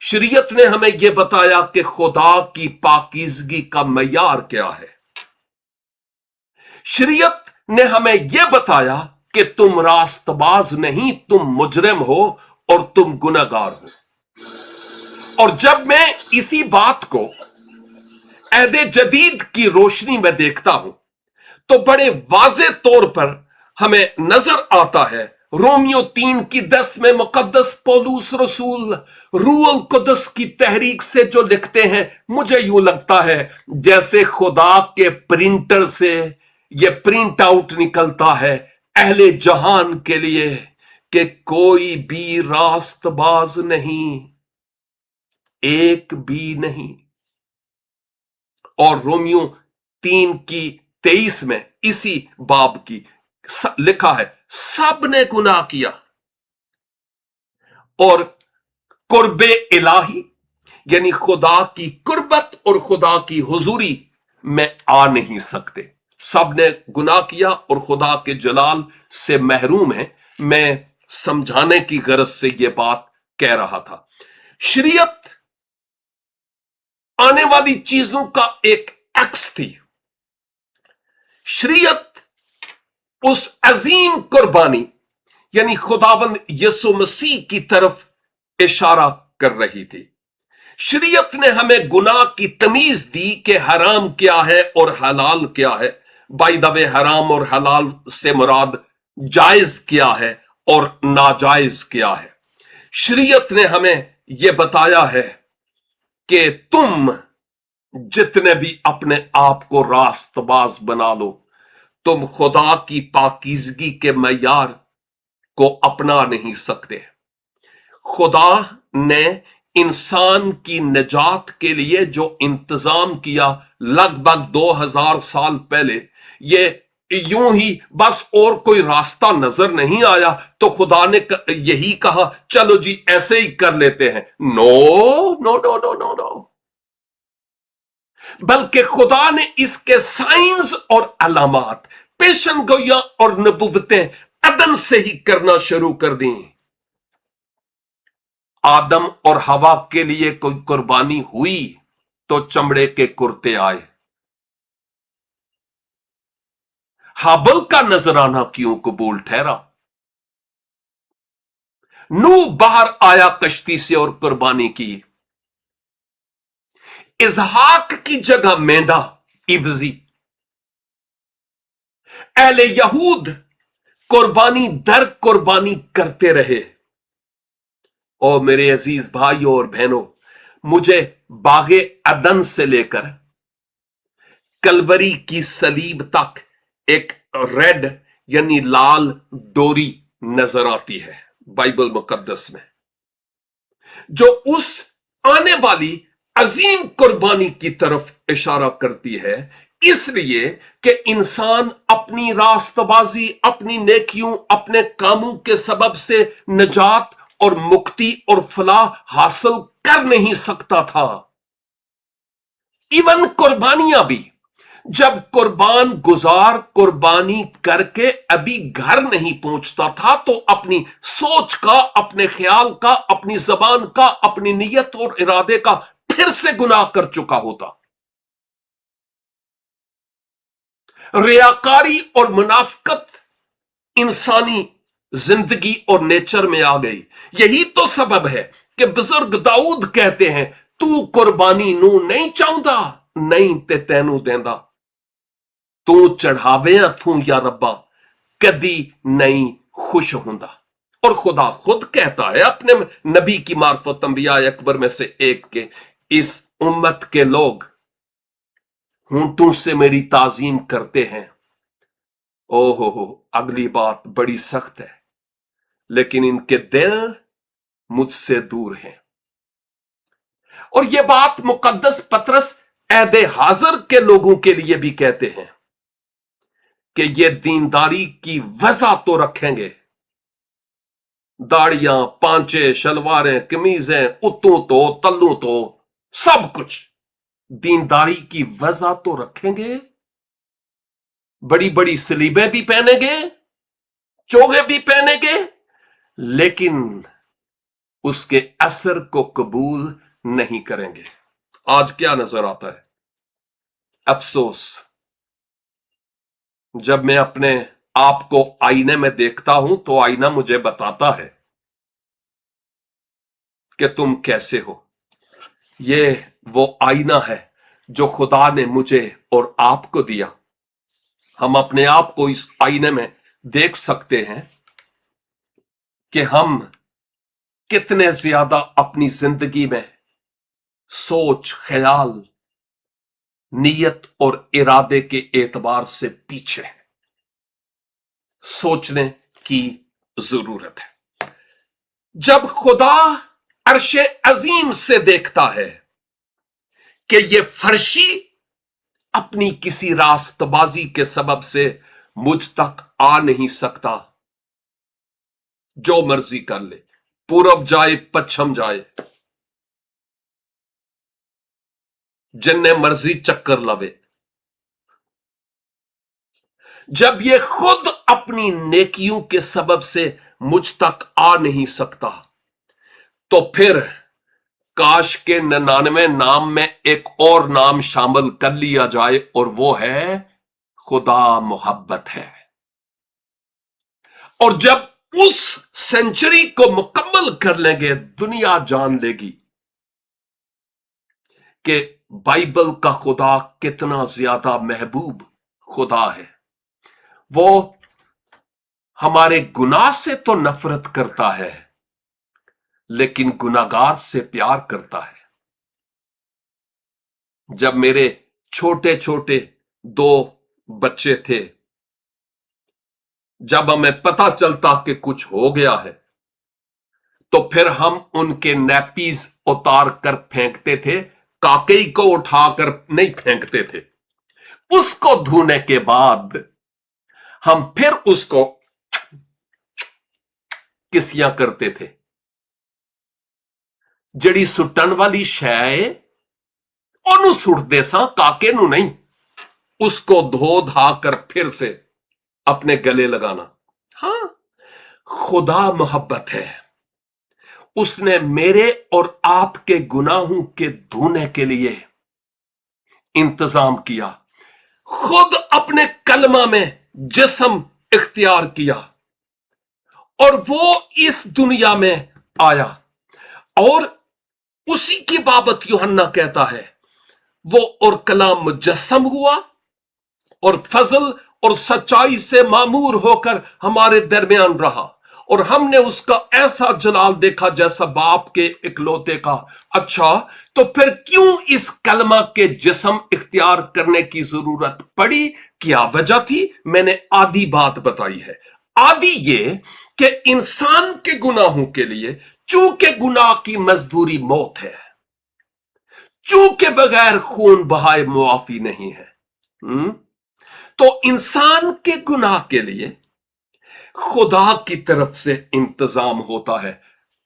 शरीयत ने हमें यह बताया कि खुदा की पाकीज़गी का मयार क्या है। शरीयत ने हमें यह बताया कि तुम रास्तबाज नहीं, तुम मुजरिम हो और तुम गुनहगार हो। और जब मैं इसी बात को अहद जदीद की रोशनी में देखता हूं तो बड़े वाज़े तौर पर हमें नजर आता है। रोमियो 3:10 में मुकद्दस पौलुस रसूल रूहुल कुदस की तहरीक से जो लिखते हैं, मुझे यूं लगता है जैसे खुदा के प्रिंटर से यह प्रिंट आउट निकलता है अहले जहान के लिए کہ کوئی بھی راستباز نہیں، ایک بھی نہیں۔ اور رومیو 3:23 میں اسی باب کی لکھا ہے سب نے گناہ کیا اور قرب الہی یعنی خدا کی قربت اور خدا کی حضوری میں آ نہیں سکتے۔ سب نے گناہ کیا اور خدا کے جلال سے محروم ہیں۔ میں سمجھانے کی غرض سے یہ بات کہہ رہا تھا۔ شریعت آنے والی چیزوں کا ایک عکس تھی۔ شریعت اس عظیم قربانی یعنی خداوند یسوع مسیح کی طرف اشارہ کر رہی تھی۔ شریعت نے ہمیں گناہ کی تمیز دی کہ حرام کیا ہے اور حلال کیا ہے۔ بائی دا وے حرام اور حلال سے مراد جائز کیا ہے اور ناجائز کیا ہے۔ شریعت نے ہمیں یہ بتایا ہے کہ تم جتنے بھی اپنے آپ کو راست باز بنا لو، تم خدا کی پاکیزگی کے معیار کو اپنا نہیں سکتے۔ خدا نے انسان کی نجات کے لیے جو انتظام کیا لگ بھگ 2000 سال پہلے، یہ یوں ہی بس اور کوئی راستہ نظر نہیں آیا تو خدا نے یہی کہا چلو جی ایسے ہی کر لیتے ہیں۔ نو نو نو نو نو نو، بلکہ خدا نے اس کے سائنز اور علامات، پیشن گوئیاں اور نبوتیں عدن سے ہی کرنا شروع کر دیں۔ آدم اور حوا کے لیے کوئی قربانی ہوئی تو چمڑے کے کرتے آئے۔ ہابل کا نذرانہ کیوں قبول ٹھہرا؟ نوح باہر آیا کشتی سے اور قربانی کی۔ اسحاق کی جگہ مینڈا عوضی۔ اہل یہود قربانی در قربانی کرتے رہے۔ اور میرے عزیز بھائیوں اور بہنوں، مجھے باغ عدن سے لے کر کلوری کی صلیب تک ایک ریڈ یعنی لال ڈوری نظر آتی ہے بائبل مقدس میں، جو اس آنے والی عظیم قربانی کی طرف اشارہ کرتی ہے، اس لیے کہ انسان اپنی راست بازی، اپنی نیکیوں، اپنے کاموں کے سبب سے نجات اور مکتی اور فلاح حاصل کر نہیں سکتا تھا۔ ایون قربانیاں بھی، جب قربان گزار قربانی کر کے ابھی گھر نہیں پہنچتا تھا تو اپنی سوچ کا، اپنے خیال کا، اپنی زبان کا، اپنی نیت اور ارادے کا پھر سے گناہ کر چکا ہوتا۔ ریاکاری اور منافقت انسانی زندگی اور نیچر میں آ گئی۔ یہی تو سبب ہے کہ بزرگ داؤد کہتے ہیں تو قربانی نو نہیں چاہتا، نہیں تے تینو دیندا، تو چڑھاویاں تھوں یا ربا کدی نہیں خوش ہوندا۔ اور خدا خود کہتا ہے اپنے نبی کی معرفت انبیاء اکبر میں سے ایک کے، اس امت کے لوگ ہونٹوں سے میری تعظیم کرتے ہیں۔ او ہو، اگلی بات بڑی سخت ہے، لیکن ان کے دل مجھ سے دور ہیں۔ اور یہ بات مقدس پطرس عہد حاضر کے لوگوں کے لیے بھی کہتے ہیں کہ یہ دینداری کی وضع تو رکھیں گے، داڑیاں، پانچے، شلواریں، قمیضیں، اتوں تو تلوں تو سب کچھ دینداری کی وضع تو رکھیں گے، بڑی بڑی سلیبیں بھی پہنیں گے، چوغے بھی پہنیں گے، لیکن اس کے اثر کو قبول نہیں کریں گے۔ آج کیا نظر آتا ہے؟ افسوس، جب میں اپنے آپ کو آئینے میں دیکھتا ہوں تو آئینہ مجھے بتاتا ہے کہ تم کیسے ہو۔ یہ وہ آئینہ ہے جو خدا نے مجھے اور آپ کو دیا۔ ہم اپنے آپ کو اس آئینے میں دیکھ سکتے ہیں کہ ہم کتنے زیادہ اپنی زندگی میں سوچ، خیال، نیت اور ارادے کے اعتبار سے پیچھے ہیں۔ سوچنے کی ضرورت ہے۔ जब खुदा अर्श अजीम से देखता है कि ये फर्शी अपनी किसी रास्तबाजी के सबब से मुझ तक आ नहीं सकता, जो मर्जी कर ले, पूरब जाए पश्चिम जाए, जिन्ने मर्जी चक्कर लवे, जब ये खुद अपनी नेकियों के सबब से मुझ तक आ नहीं सकता, तो फिर काश के 99 नाम में एक और नाम शामिल कर लिया जाए, और वो है खुदा मोहब्बत है। और जब उस सेंचुरी को मुकम्मल कर लेंगे, दुनिया जान लेगी कि बाइबल का खुदा कितना ज्यादा महबूब खुदा है। वो हमारे गुनाह से तो नफरत करता है, लेकिन गुनाहगार से प्यार करता है। जब मेरे छोटे छोटे 2 बच्चे थे, जब हमें पता चलता कि कुछ हो गया है, तो फिर हम उनके नैपीज उतार कर फेंकते थे, काकई को उठाकर नहीं फेंकते थे। उसको धोने के बाद हम फिर उसको किसियां करते थे। जड़ी सुटन वाली शै ओनू सुटदे सा, काके नू नहीं। उसको धो धा कर फिर से अपने गले लगाना। हां, खुदा मोहब्बत है। उसने मेरे और आपके गुनाहों के धोने के लिए इंतजाम किया। खुद अपने कलमा में जिस्म इख्तियार किया और वो इस दुनिया में आया। और उसी की बाबत यूहन्ना कहता है, वो और कलाम मुजस्सम हुआ और फजल और सच्चाई से मामूर होकर हमारे दरमियान रहा, और हमने उसका ऐसा जलाल देखा जैसा बाप के इकलौते का। अच्छा, तो फिर क्यों इस कलमा के जिस्म इख्तियार करने की जरूरत पड़ी? क्या वजह थी? मैंने आधी बात बताई है। आधी ये कि इंसान के गुनाहों के लिए, चूंकि गुनाह की मजदूरी मौत है, चूंकि बगैर खून बहाए मुआफी नहीं है, तो इंसान के गुनाह के लिए खुदा की तरफ से इंतजाम होता है।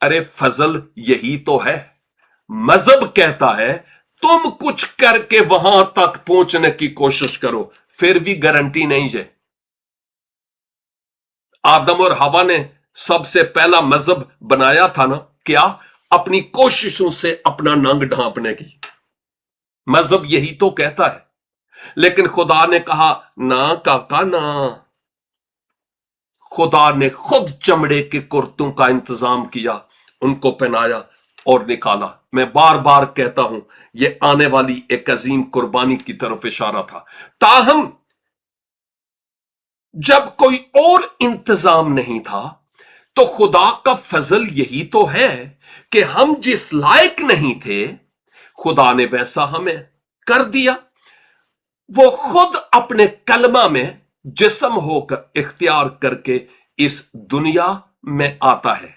अरे फजल यही तो है। मजहब कहता है तुम कुछ करके वहां तक पहुंचने की कोशिश करो, फिर भी गारंटी नहीं है। आदम और हवा ने सबसे पहला मजहब बनाया था ना, क्या? अपनी कोशिशों से अपना नंग ढांपने की। मजहब यही तो कहता है। लेकिन खुदा ने कहा ना काका ना। खुदा ने खुद चमड़े के कुर्तों का इंतजाम किया, उनको पहनाया और निकाला। मैं बार बार कहता हूं, यह आने वाली एक अजीम कुर्बानी की तरफ इशारा था। ताहम जब कोई और इंतजाम नहीं था, तो खुदा का फजल यही तो है कि हम जिस लायक नहीं थे, खुदा ने वैसा हमें कर दिया। वो खुद अपने कलमा में जिस्म होकर इख्तियार करके इस दुनिया में आता है।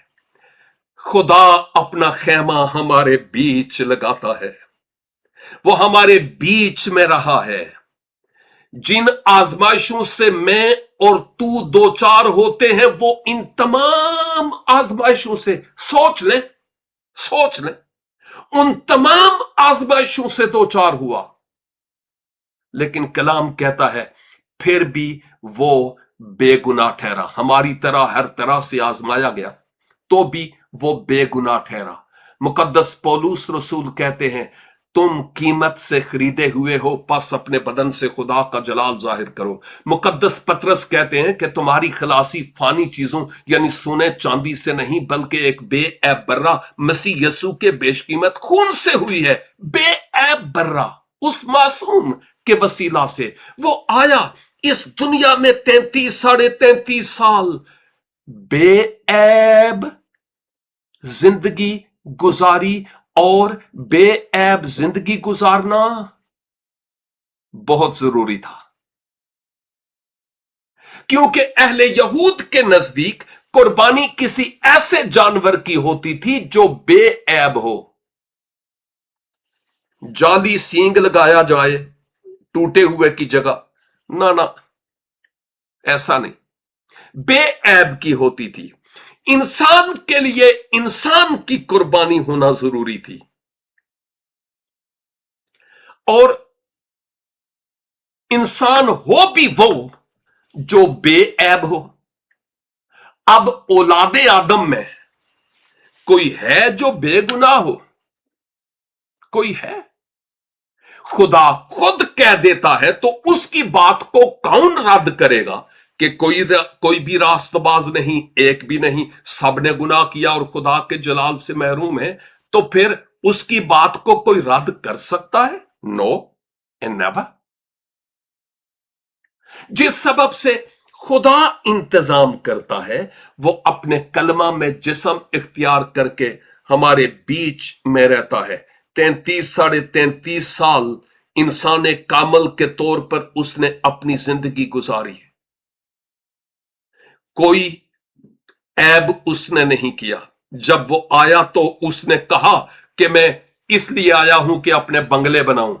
खुदा अपना खेमा हमारे बीच लगाता है। वो हमारे बीच में रहा है। जिन आजमाइशों से मैं और तू 2-4 होते हैं, वो इन तमाम आजमाइशों से सोच ले, उन तमाम आजमाइशों से 2-4 हुआ। लेकिन कलाम कहता है फिर भी वो बेगुनाह ठहरा। हमारी तरह हर तरह से आजमाया गया, तो भी वो बेगुनाह ठहरा। मुकद्दस पौलुस रसूल कहते हैं, तुम कीमत से खरीदे हुए हो, बस अपने बदन से खुदा का जलाल जाहिर करो। मुकद्दस पतरस कहते हैं कि तुम्हारी खलासी फानी चीजों यानी सोने चांदी से नहीं, बल्कि एक बेऐब बर्रा मसीह यसू के बेशकीमत खून से हुई है। बेऐब बर्रा, उस मासूम के वसीला से वो आया इस दुनिया में 33-33.5 साल बेऐब जिंदगी गुजारी। और बेऐब जिंदगी गुजारना बहुत जरूरी था, क्योंकि अहले यहूद के नजदीक कुर्बानी किसी ऐसे जानवर की होती थी जो बेऐब हो। जाली सींग लगाया जाए टूटे हुए की जगह, ना ना, ऐसा नहीं, बेऐब की होती थी। इंसान के लिए इंसान की कुर्बानी होना जरूरी थी, और इंसान हो भी वो जो बेऐब हो। अब औलादे आदम में कोई है जो बेगुनाह हो? कोई है? खुदा खुद कह देता है तो उसकी बात को कौन रद्द करेगा कि कोई भी रास्तबाज नहीं, एक भी नहीं, सब ने गुनाह किया और खुदा के जलाल से महरूम है। तो फिर उसकी बात को कोई रद्द कर सकता है? No and never. जिस सबब से खुदा इंतजाम करता है, वो अपने कलमा में जिस्म इख्तियार करके हमारे बीच में रहता है। 33 साढ़े 33 साल इंसान कामल के तौर पर उसने अपनी जिंदगी गुजारी है। कोई ऐब उसने नहीं किया। जब वो आया तो उसने कहा कि मैं इसलिए आया हूं कि अपने बंगले बनाऊं,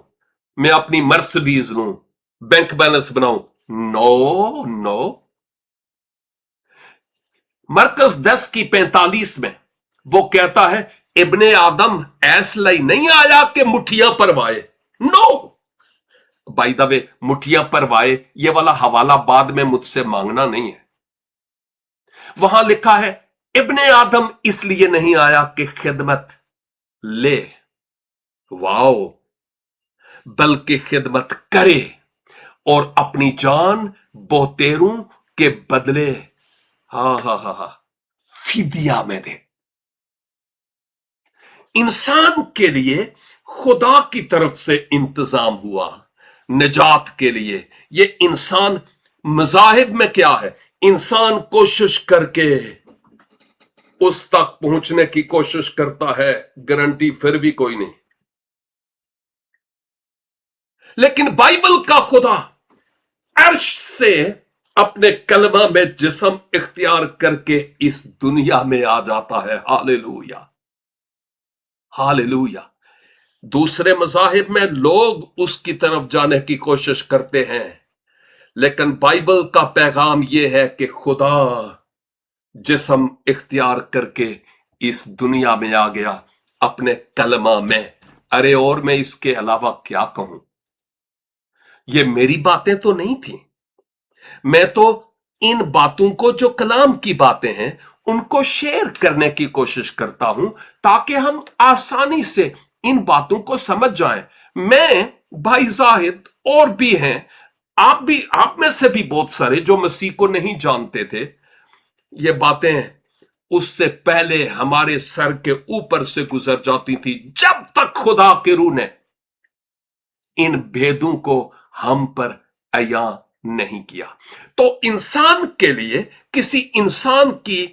मैं अपनी मर्सिडीज लूं, बैंक बैलेंस बनाऊं। No no. मरकज 10 की 45 में वो कहता है, इब्ने आदम ऐसलाई नहीं आया कि मुठियां परवाए। नो, बाय द वे, मुठियां परवाए ये वाला हवाला बाद में मुझसे मांगना नहीं है। वहां लिखा है, इब्ने आदम इसलिए नहीं आया कि खिदमत ले, वाओ, बल्कि खिदमत करे और अपनी जान बहुतेरों के बदले हा फिदिया में दे। इंसान के लिए खुदा की तरफ से इंतजाम हुआ निजात के लिए। ये इंसान मजाहिब में क्या है, इंसान कोशिश करके उस तक पहुंचने की कोशिश करता है, गारंटी फिर भी कोई नहीं। लेकिन बाइबल का खुदा अर्श से अपने कलमा में जिस्म इख्तियार करके इस दुनिया में आ जाता है। Hallelujah, hallelujah. दूसरे मज़ाहिब में लोग उसकी तरफ जाने की कोशिश करते हैं, लेकिन बाइबल का पैगाम यह है कि खुदा जिस्म इख्तियार करके इस दुनिया में आ गया अपने कलमा में। अरे और मैं इसके अलावा क्या कहूं? ये मेरी बातें तो नहीं थी। मैं तो इन बातों को, जो कलाम की बातें हैं, उनको शेयर करने की कोशिश करता हूं ताकि हम आसानी से इन बातों को समझ जाएं। मैं, भाई जाहिद और भी हैं, आप में से भी बहुत सारे जो मसीह को नहीं जानते थे, ये बातें उससे पहले हमारे सर के ऊपर से गुजर जाती थी जब तक खुदा के रूह ने इन भेदों को हम पर अया नहीं किया। तो इंसान के लिए किसी इंसान की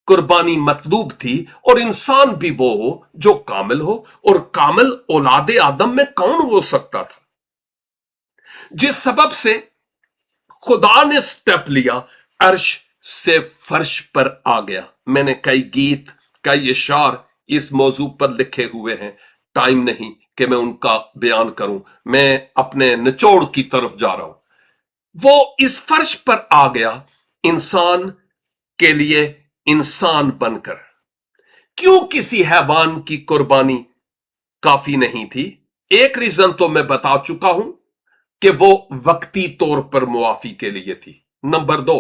कुर्बानी मतलूब थी, और इंसान भी वो हो जो कामिल हो, और कामिल औलादे आदम में कौन हो सकता था? जिस सबब से खुदा ने स्टेप लिया, अर्श से फर्श पर आ गया। मैंने कई गीत, कई इशार इस मौजू पर लिखे हुए हैं, टाइम नहीं कि मैं उनका बयान करूं। मैं अपने निचोड़ की तरफ जा रहा हूं। वो इस फर्श पर आ गया इंसान के लिए इंसान बनकर। क्यों किसी हैवान की कुर्बानी काफी नहीं थी? एक रीजन तो मैं बता चुका हूं कि वो वक्ती तौर पर मुआफी के लिए थी। नंबर 2,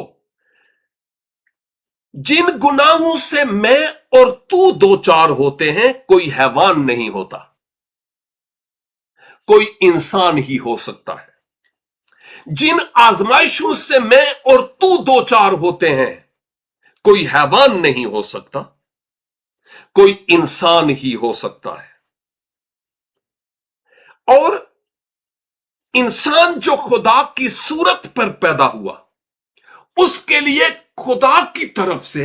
जिन गुनाहों से मैं और तू दो चार होते हैं, कोई हैवान नहीं होता, कोई इंसान ही हो सकता है। जिन आजमाइशों से मैं और तू दो चार होते हैं, कोई हैवान नहीं हो सकता, कोई इंसान ही हो सकता है। और इंसान जो खुदा की सूरत पर पैदा हुआ, उसके लिए खुदा की तरफ से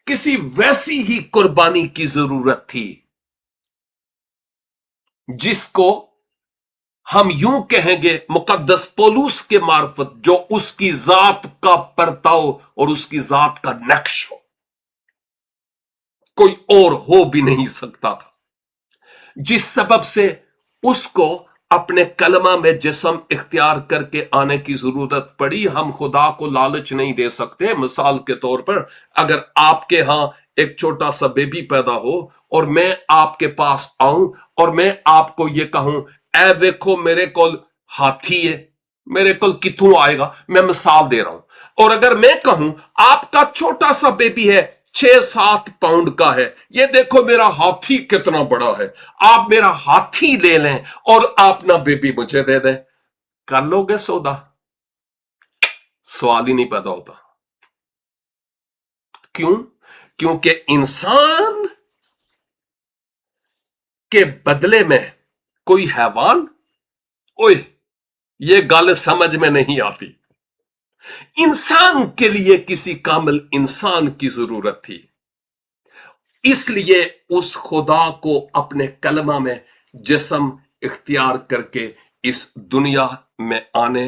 किसी वैसी ही कुर्बानी की जरूरत थी जिसको हम यूं कहेंगे मुकद्दस पौलुस के मार्फत, जो उसकी जात का परताव और उसकी जात का नक्श हो, कोई और हो भी नहीं सकता था, जिस सबब से उसको अपने कलमा में जिस्म इख्तियार करके आने की जरूरत पड़ी। हम खुदा को लालच नहीं दे सकते। मिसाल के तौर पर अगर आपके यहां एक छोटा सा बेबी पैदा हो और मैं आपके पास आऊं और मैं आपको ये कहूं, ए देखो मेरे को हाथी है, मेरे को किथों आएगा, मैं मिसाल दे रहा हूं। और अगर मैं कहूं आपका छोटा सा बेबी है, 6-7 पाउंड का है, ये देखो मेरा हाथी कितना बड़ा है, आप मेरा हाथी ले लें और आप ना बेबी मुझे दे दें, कर लोगे सौदा? सवाल ही नहीं पैदा होता। क्यों? क्योंकि इंसान के बदले में कोई हैवान, ओए ये गल समझ में नहीं आती। इंसान के लिए किसी कामिल इंसान की जरूरत थी, इसलिए उस खुदा को अपने कलमा में जिस्म इख्तियार करके इस दुनिया में आने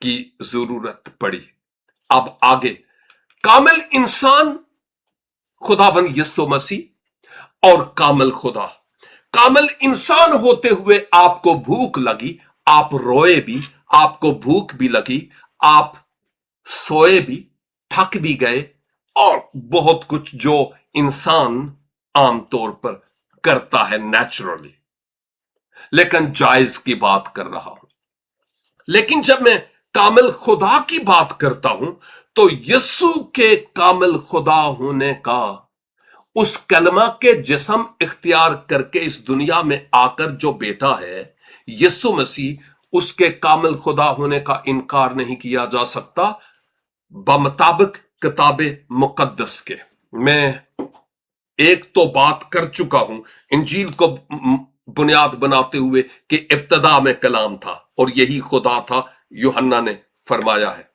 की जरूरत पड़ी। अब आगे कामिल इंसान खुदावन यीशु मसीह और कामिल खुदा। कामिल इंसान होते हुए आपको भूख लगी, आप रोए भी, आपको भूख भी लगी, आप सोए भी, थक भी गए और बहुत कुछ जो इंसान आमतौर पर करता है नेचुरली, लेकिन जायज की बात कर रहा हूं। लेकिन जब मैं कामिल खुदा की बात करता हूं तो यीशु के कामिल खुदा होने का, उस कलमा के जिस्म इख्तियार करके इस दुनिया में आकर जो बेटा है यीशु मसीह, उसके कामिल खुदा होने का इनकार नहीं किया जा सकता बमुताबिक किताबे मुकद्दस के। मैं एक तो बात कर चुका हूं इंजील को बुनियाद बनाते हुए कि इब्तदा में कलाम था और यही खुदा था, यूहन्ना ने फरमाया है।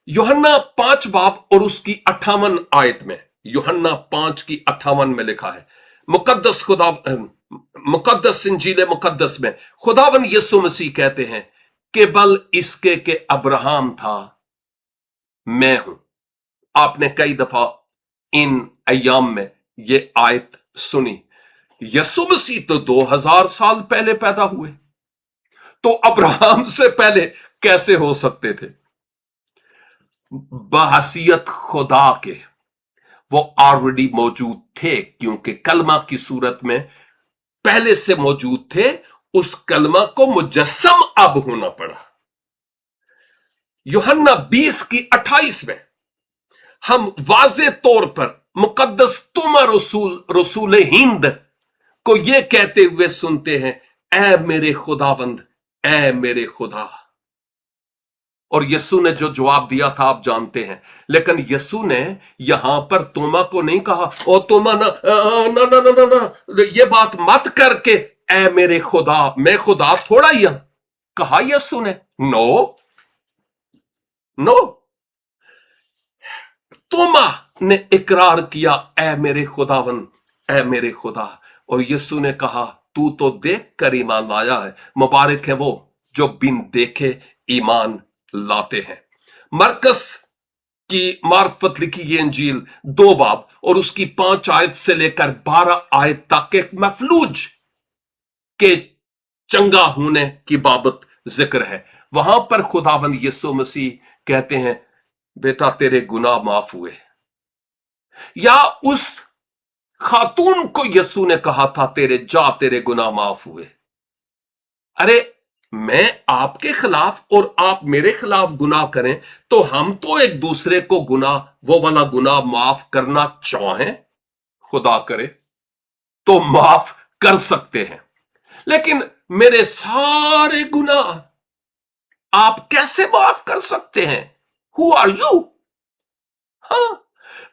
यूहन्ना 5 बाब और उसकी 58 आयत में, यूहन्ना 5 की 58 में लिखा है, मुकद्दस इंजील मुकद्दस में खुदावन यीशु मसीह कहते हैं कि बल इसके के अब्राहम था, मैं हूं। आपने कई दफा इन अय्याम में ये आयत सुनी। यीशु मसीह तो 2000 साल पहले पैदा हुए, तो अब्राहम से पहले कैसे हो सकते थे? बहसियत खुदा के वो ऑलरेडी मौजूद थे, क्योंकि कलमा की सूरत में पहले से मौजूद थे। उस कलमा को मुजस्सम अब होना पड़ा। यूहन्ना 20 की 28 में हम वाज़े तौर पर मुकद्दस तुमा रसूल हिंद को यह कहते हुए सुनते हैं, ऐ मेरे खुदावंद, ऐ मेरे खुदा। और यीशु ने जो जवाब दिया था आप जानते हैं। लेकिन यीशु ने यहां पर तोमा को नहीं कहा, ओ तोमा ना ना ना ना ना ना ये बात मत करके ऐ मेरे खुदा, मैं खुदा थोड़ा ही कहा यीशु ने। नो नो, तोमा ने इकरार किया, ऐ मेरे खुदावन, ऐ मेरे खुदा। और यीशु ने कहा, तू तो देख कर ईमान लाया है, मुबारक है वो जो बिन देखे ईमान लाते हैं। मरकस की मार्फत लिखी ये इंजील 2 बाब और उसकी 5 आयत से लेकर 12 आयत तक एक मफलूज के चंगा होने की बाबत जिक्र है। वहां पर खुदावंद यीशु मसीह कहते हैं, बेटा तेरे गुनाह माफ हुए। या उस खातून को यीशु ने कहा था, तेरे गुनाह माफ हुए। अरे मैं आपके खिलाफ और आप मेरे खिलाफ गुनाह करें तो हम तो एक दूसरे को गुनाह, वो वाला गुनाह माफ करना चाहें, खुदा करे तो माफ कर सकते हैं, लेकिन मेरे सारे गुनाह आप कैसे माफ कर सकते हैं? Who are you? हाँ,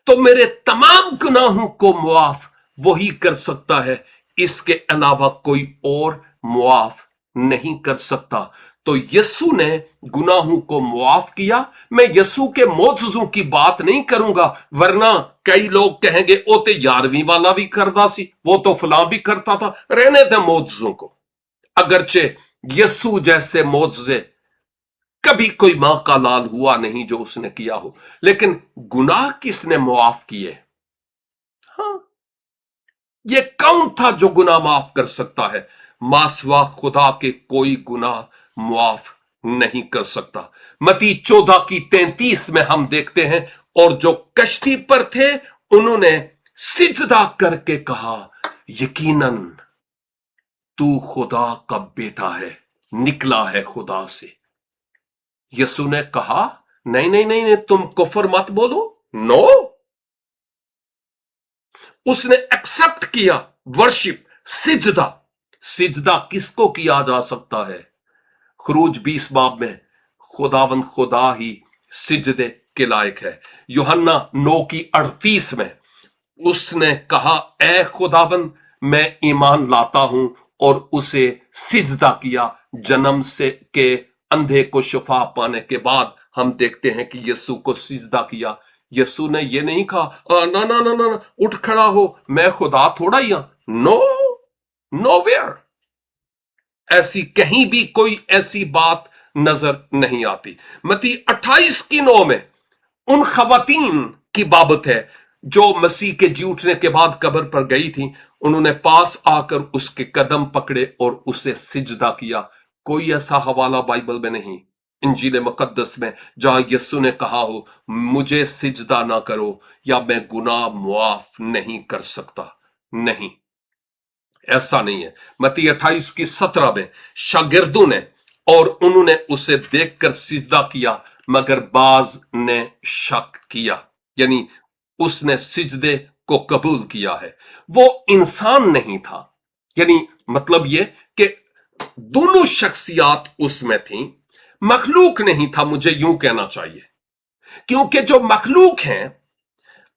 तो मेरे तमाम गुनाहों को मुआफ वही कर सकता है, इसके अलावा कोई और मुआफ नहीं कर सकता। तो यीशु ने गुनाहों को मुआफ किया। मैं यीशु के मौजूजों की बात नहीं करूंगा, वरना कई लोग कहेंगे ओ ते 11वीं वाला भी करता सी, वो तो फलां भी करता था। रहने दे मौजूजों को, अगरचे यसू जैसे मोजज़े कभी कोई मां का लाल हुआ नहीं जो उसने किया हो, लेकिन गुनाह किसने मुआफ किए? हाँ, ये कौन था जो गुनाह माफ कर सकता है? मासवा खुदा के कोई गुनाह मुआफ नहीं कर सकता। मती 14:33 में हम देखते हैं, और जो कश्ती पर थे उन्होंने सिजदा करके कहा, यकीनन तू खुदा का बेटा है, निकला है खुदा से। यसु ने कहा, नहीं नहीं नहीं नहीं, तुम कुफर मत बोलो। नो, उसने एक्सेप्ट किया वर्शिप, सिजदा। सिजदा किसको किया जा सकता है? खरूज 20 बाब में खुदावंद खुदा ही सिजदे के लायक है। यूहन्ना 9:38 में उसने कहा, ए खुदावंद मैं ईमान लाता हूं, और उसे सिजदा किया। जन्म से के अंधे को शिफा पाने के बाद हम देखते हैं कि यीशु को सिजदा किया। यीशु ने ये नहीं कहा, ना ना ना ना, उठ खड़ा हो, मैं खुदा थोड़ा ही हूं। नो, नोवेयर ऐसी कहीं भी कोई ऐसी बात नजर नहीं आती। मती 28:9 में उन खवातीन की बाबत है जो मसीह के जी उठने के बाद कब्र पर गई थी। उन्होंने पास आकर उसके कदम पकड़े और उसे सिजदा किया। कोई ऐसा हवाला बाइबल में नहीं, इंजील मुकद्दस में, जहां यीशु ने कहा हो मुझे सिजदा ना करो या मैं गुनाह मुआफ नहीं कर सकता। नहीं, ऐसा नहीं है। मती 28:17 में शागिर्दों ने और उन्होंने उसे देखकर सिजदा किया, मगर बाज ने शक किया, यानी उसने सिजदे को कबूल किया है। वो इंसान नहीं था, यानी मतलब ये कि दोनों शख्सियात उसमें थी, मखलूक नहीं था, मुझे यूं कहना चाहिए। क्योंकि जो मखलूक हैं,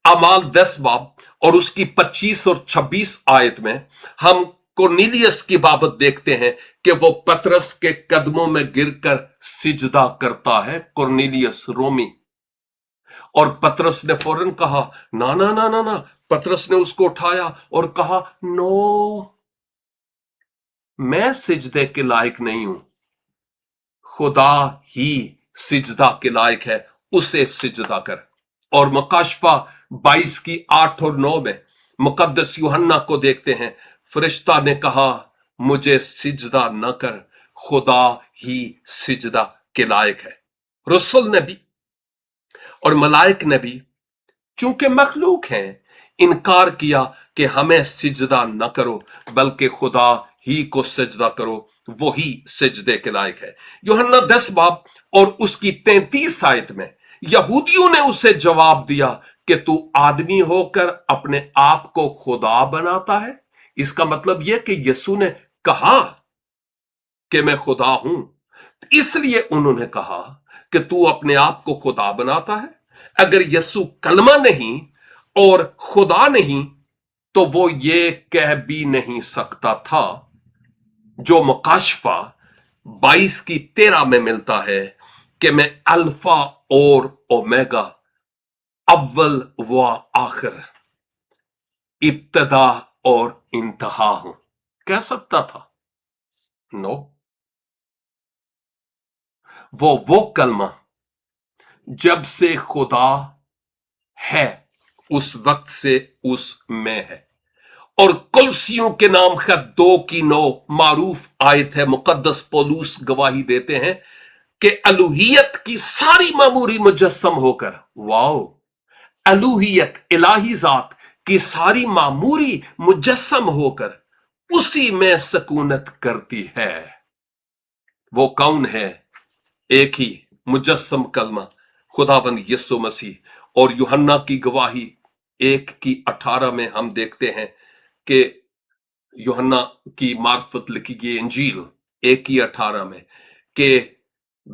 अमाल 10 बाब और उसकी 25 और 26 आयत में हम कोर्नेलियस की बाबत देखते हैं कि वो पतरस के कदमों में गिरकर सिजदा करता है, कोर्नेलियस रोमी। और पतरस ने फौरन कहा, ना ना ना ना ना। पतरस ने उसको उठाया और कहा, नो, मैं सिजदे के लायक नहीं हूं, खुदा ही सिजदा के लायक है, उसे सिजदा कर। और मुकाशफा 22:8 और 9 में मुकद्दस यूहन्ना को देखते हैं, फरिश्ता ने कहा, मुझे सिजदा न कर, खुदा ही सिजदा के लायक है। रसूल ने भी और मलाइक ने भी, चूंकि मखलूक हैं, इनकार किया कि हमें सिजदा न करो, बल्कि खुदा ही को सिजदा करो, वही सिजदे के लायक है। यूहन्ना 10 बाब और उसकी 33 आयत में यहूदियों ने उसे जवाब दिया कि तू आदमी होकर अपने आप को खुदा बनाता है। इसका मतलब यह कि यीशु ने कहा कि मैं खुदा हूं, इसलिए उन्होंने कहा कि तू अपने आप को खुदा बनाता है। अगर यीशु कलमा नहीं और खुदा नहीं, तो वो ये कह भी नहीं सकता था जो मुकाशफा 22:13 में मिलता है कि मैं अल्फा और ओमेगा, अव्वल व आखिर, इब्तदा और इंतहा हूं। कह सकता था? नो। वो कलमा जब से खुदा है उस वक्त से उस में है। और कुलसियों के नाम खत 2:9 मारूफ आयत है। मुकद्दस पौलुस गवाही देते हैं कि अलूहियत की सारी मामूरी मुजस्सम होकर, वाओ, अलूहियत इलाही जात की सारी मामूरी मुजस्सम होकर उसी में सकूनत करती है। वो कौन है? एक ही मुजस्सम कलमा, खुदावंद यीशु मसीह। और यूहन्ना की गवाही 1:18 में हम देखते हैं कि यूहन्ना की मार्फत लिखी गई इंजील 1:18 में कि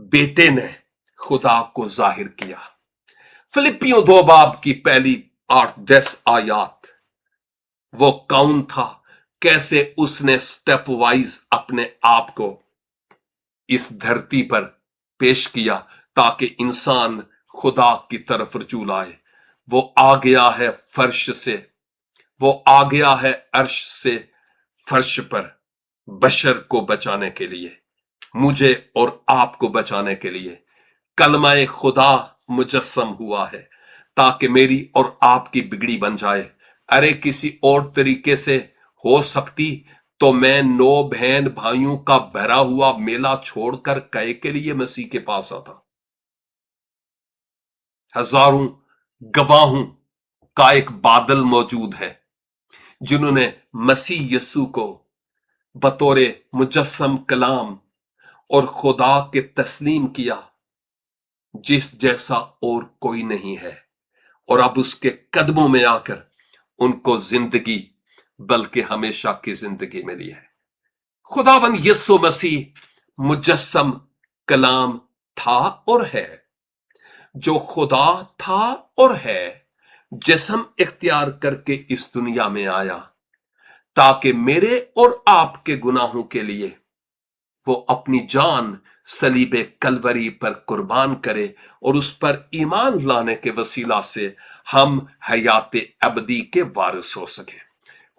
बेटे ने खुदा को जाहिर किया। फिलिपियों 2 बाब की पहली 8-10 आयात, वो कौन था, कैसे उसने स्टेप वाइज अपने आप को इस धरती पर पेश किया ताकि इंसान खुदा की तरफ रजू लाए। वो आ गया है फर्श से, वो आ गया है अर्श से फर्श पर बशर को बचाने के लिए। मुझे और आपको बचाने के लिए कलमा खुदा मुजस्सम हुआ है ताकि मेरी और आपकी बिगड़ी बन जाए। अरे किसी और तरीके से हो सकती तो मैं 9 बहन भाइयों का भरा हुआ मेला छोड़कर कहे के लिए मसीह के पास आता। हजारों गवाहों का एक बादल मौजूद है जिन्होंने मसीह यस्सु को बतौरे मुजस्सम कलाम और खुदा के तस्लीम किया, जिस जैसा और कोई नहीं है, और अब उसके कदमों में आकर उनको जिंदगी बल्कि हमेशा की जिंदगी मिली है। खुदावन यीशु मसीह मुजस्सम कलाम था और है, जो खुदा था और है, जिस्म इख्तियार करके इस दुनिया में आया ताकि मेरे और आपके गुनाहों के लिए वो अपनी जान सलीबे कलवरी पर कुर्बान करे और उस पर ईमान लाने के वसीला से हम हयात अबदी के वारिस हो सके।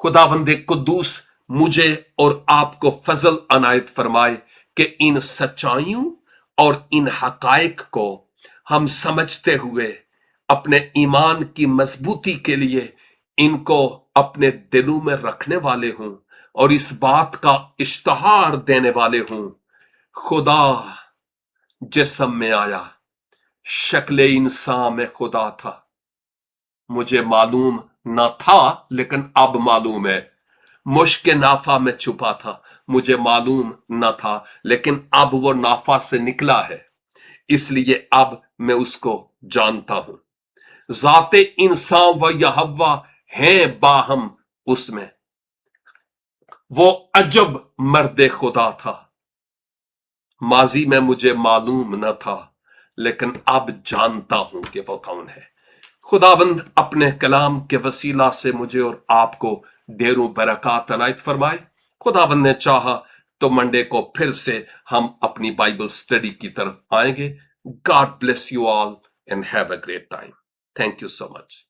खुदावंदे कुद्दूस मुझे और आपको फजल अनायत फरमाए कि इन सच्चाइयों और इन हकायक को हम समझते हुए अपने ईमान की मजबूती के लिए इनको अपने दिलों में रखने वाले हों और इस बात का इश्तहार देने वाले हों, खुदा जिस्म में आया, शक्ल इंसान में खुदा था। मुझे मालूम न था लेकिन अब मालूम है। मुश्क नाफा में छुपा था, मुझे मालूम न था लेकिन अब वो नाफा से निकला है, इसलिए अब मैं उसको जानता हूं। जाते इंसान व यहव्वा हैं बाहम उसमें, वो अजब मर्द खुदा था। माजी में मुझे मालूम न था लेकिन अब जानता हूं कि वो कौन है। खुदावंद अपने कलाम के वसीला से मुझे और आपको ढेरों बरकत अनायत फरमाए। खुदावंद ने चाहा तो मंडे को फिर से हम अपनी बाइबल स्टडी की तरफ आएंगे। God bless you all and have a great time. Thank you so much.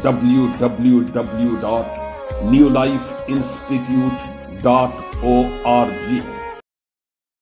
www.newlifeinstitute.org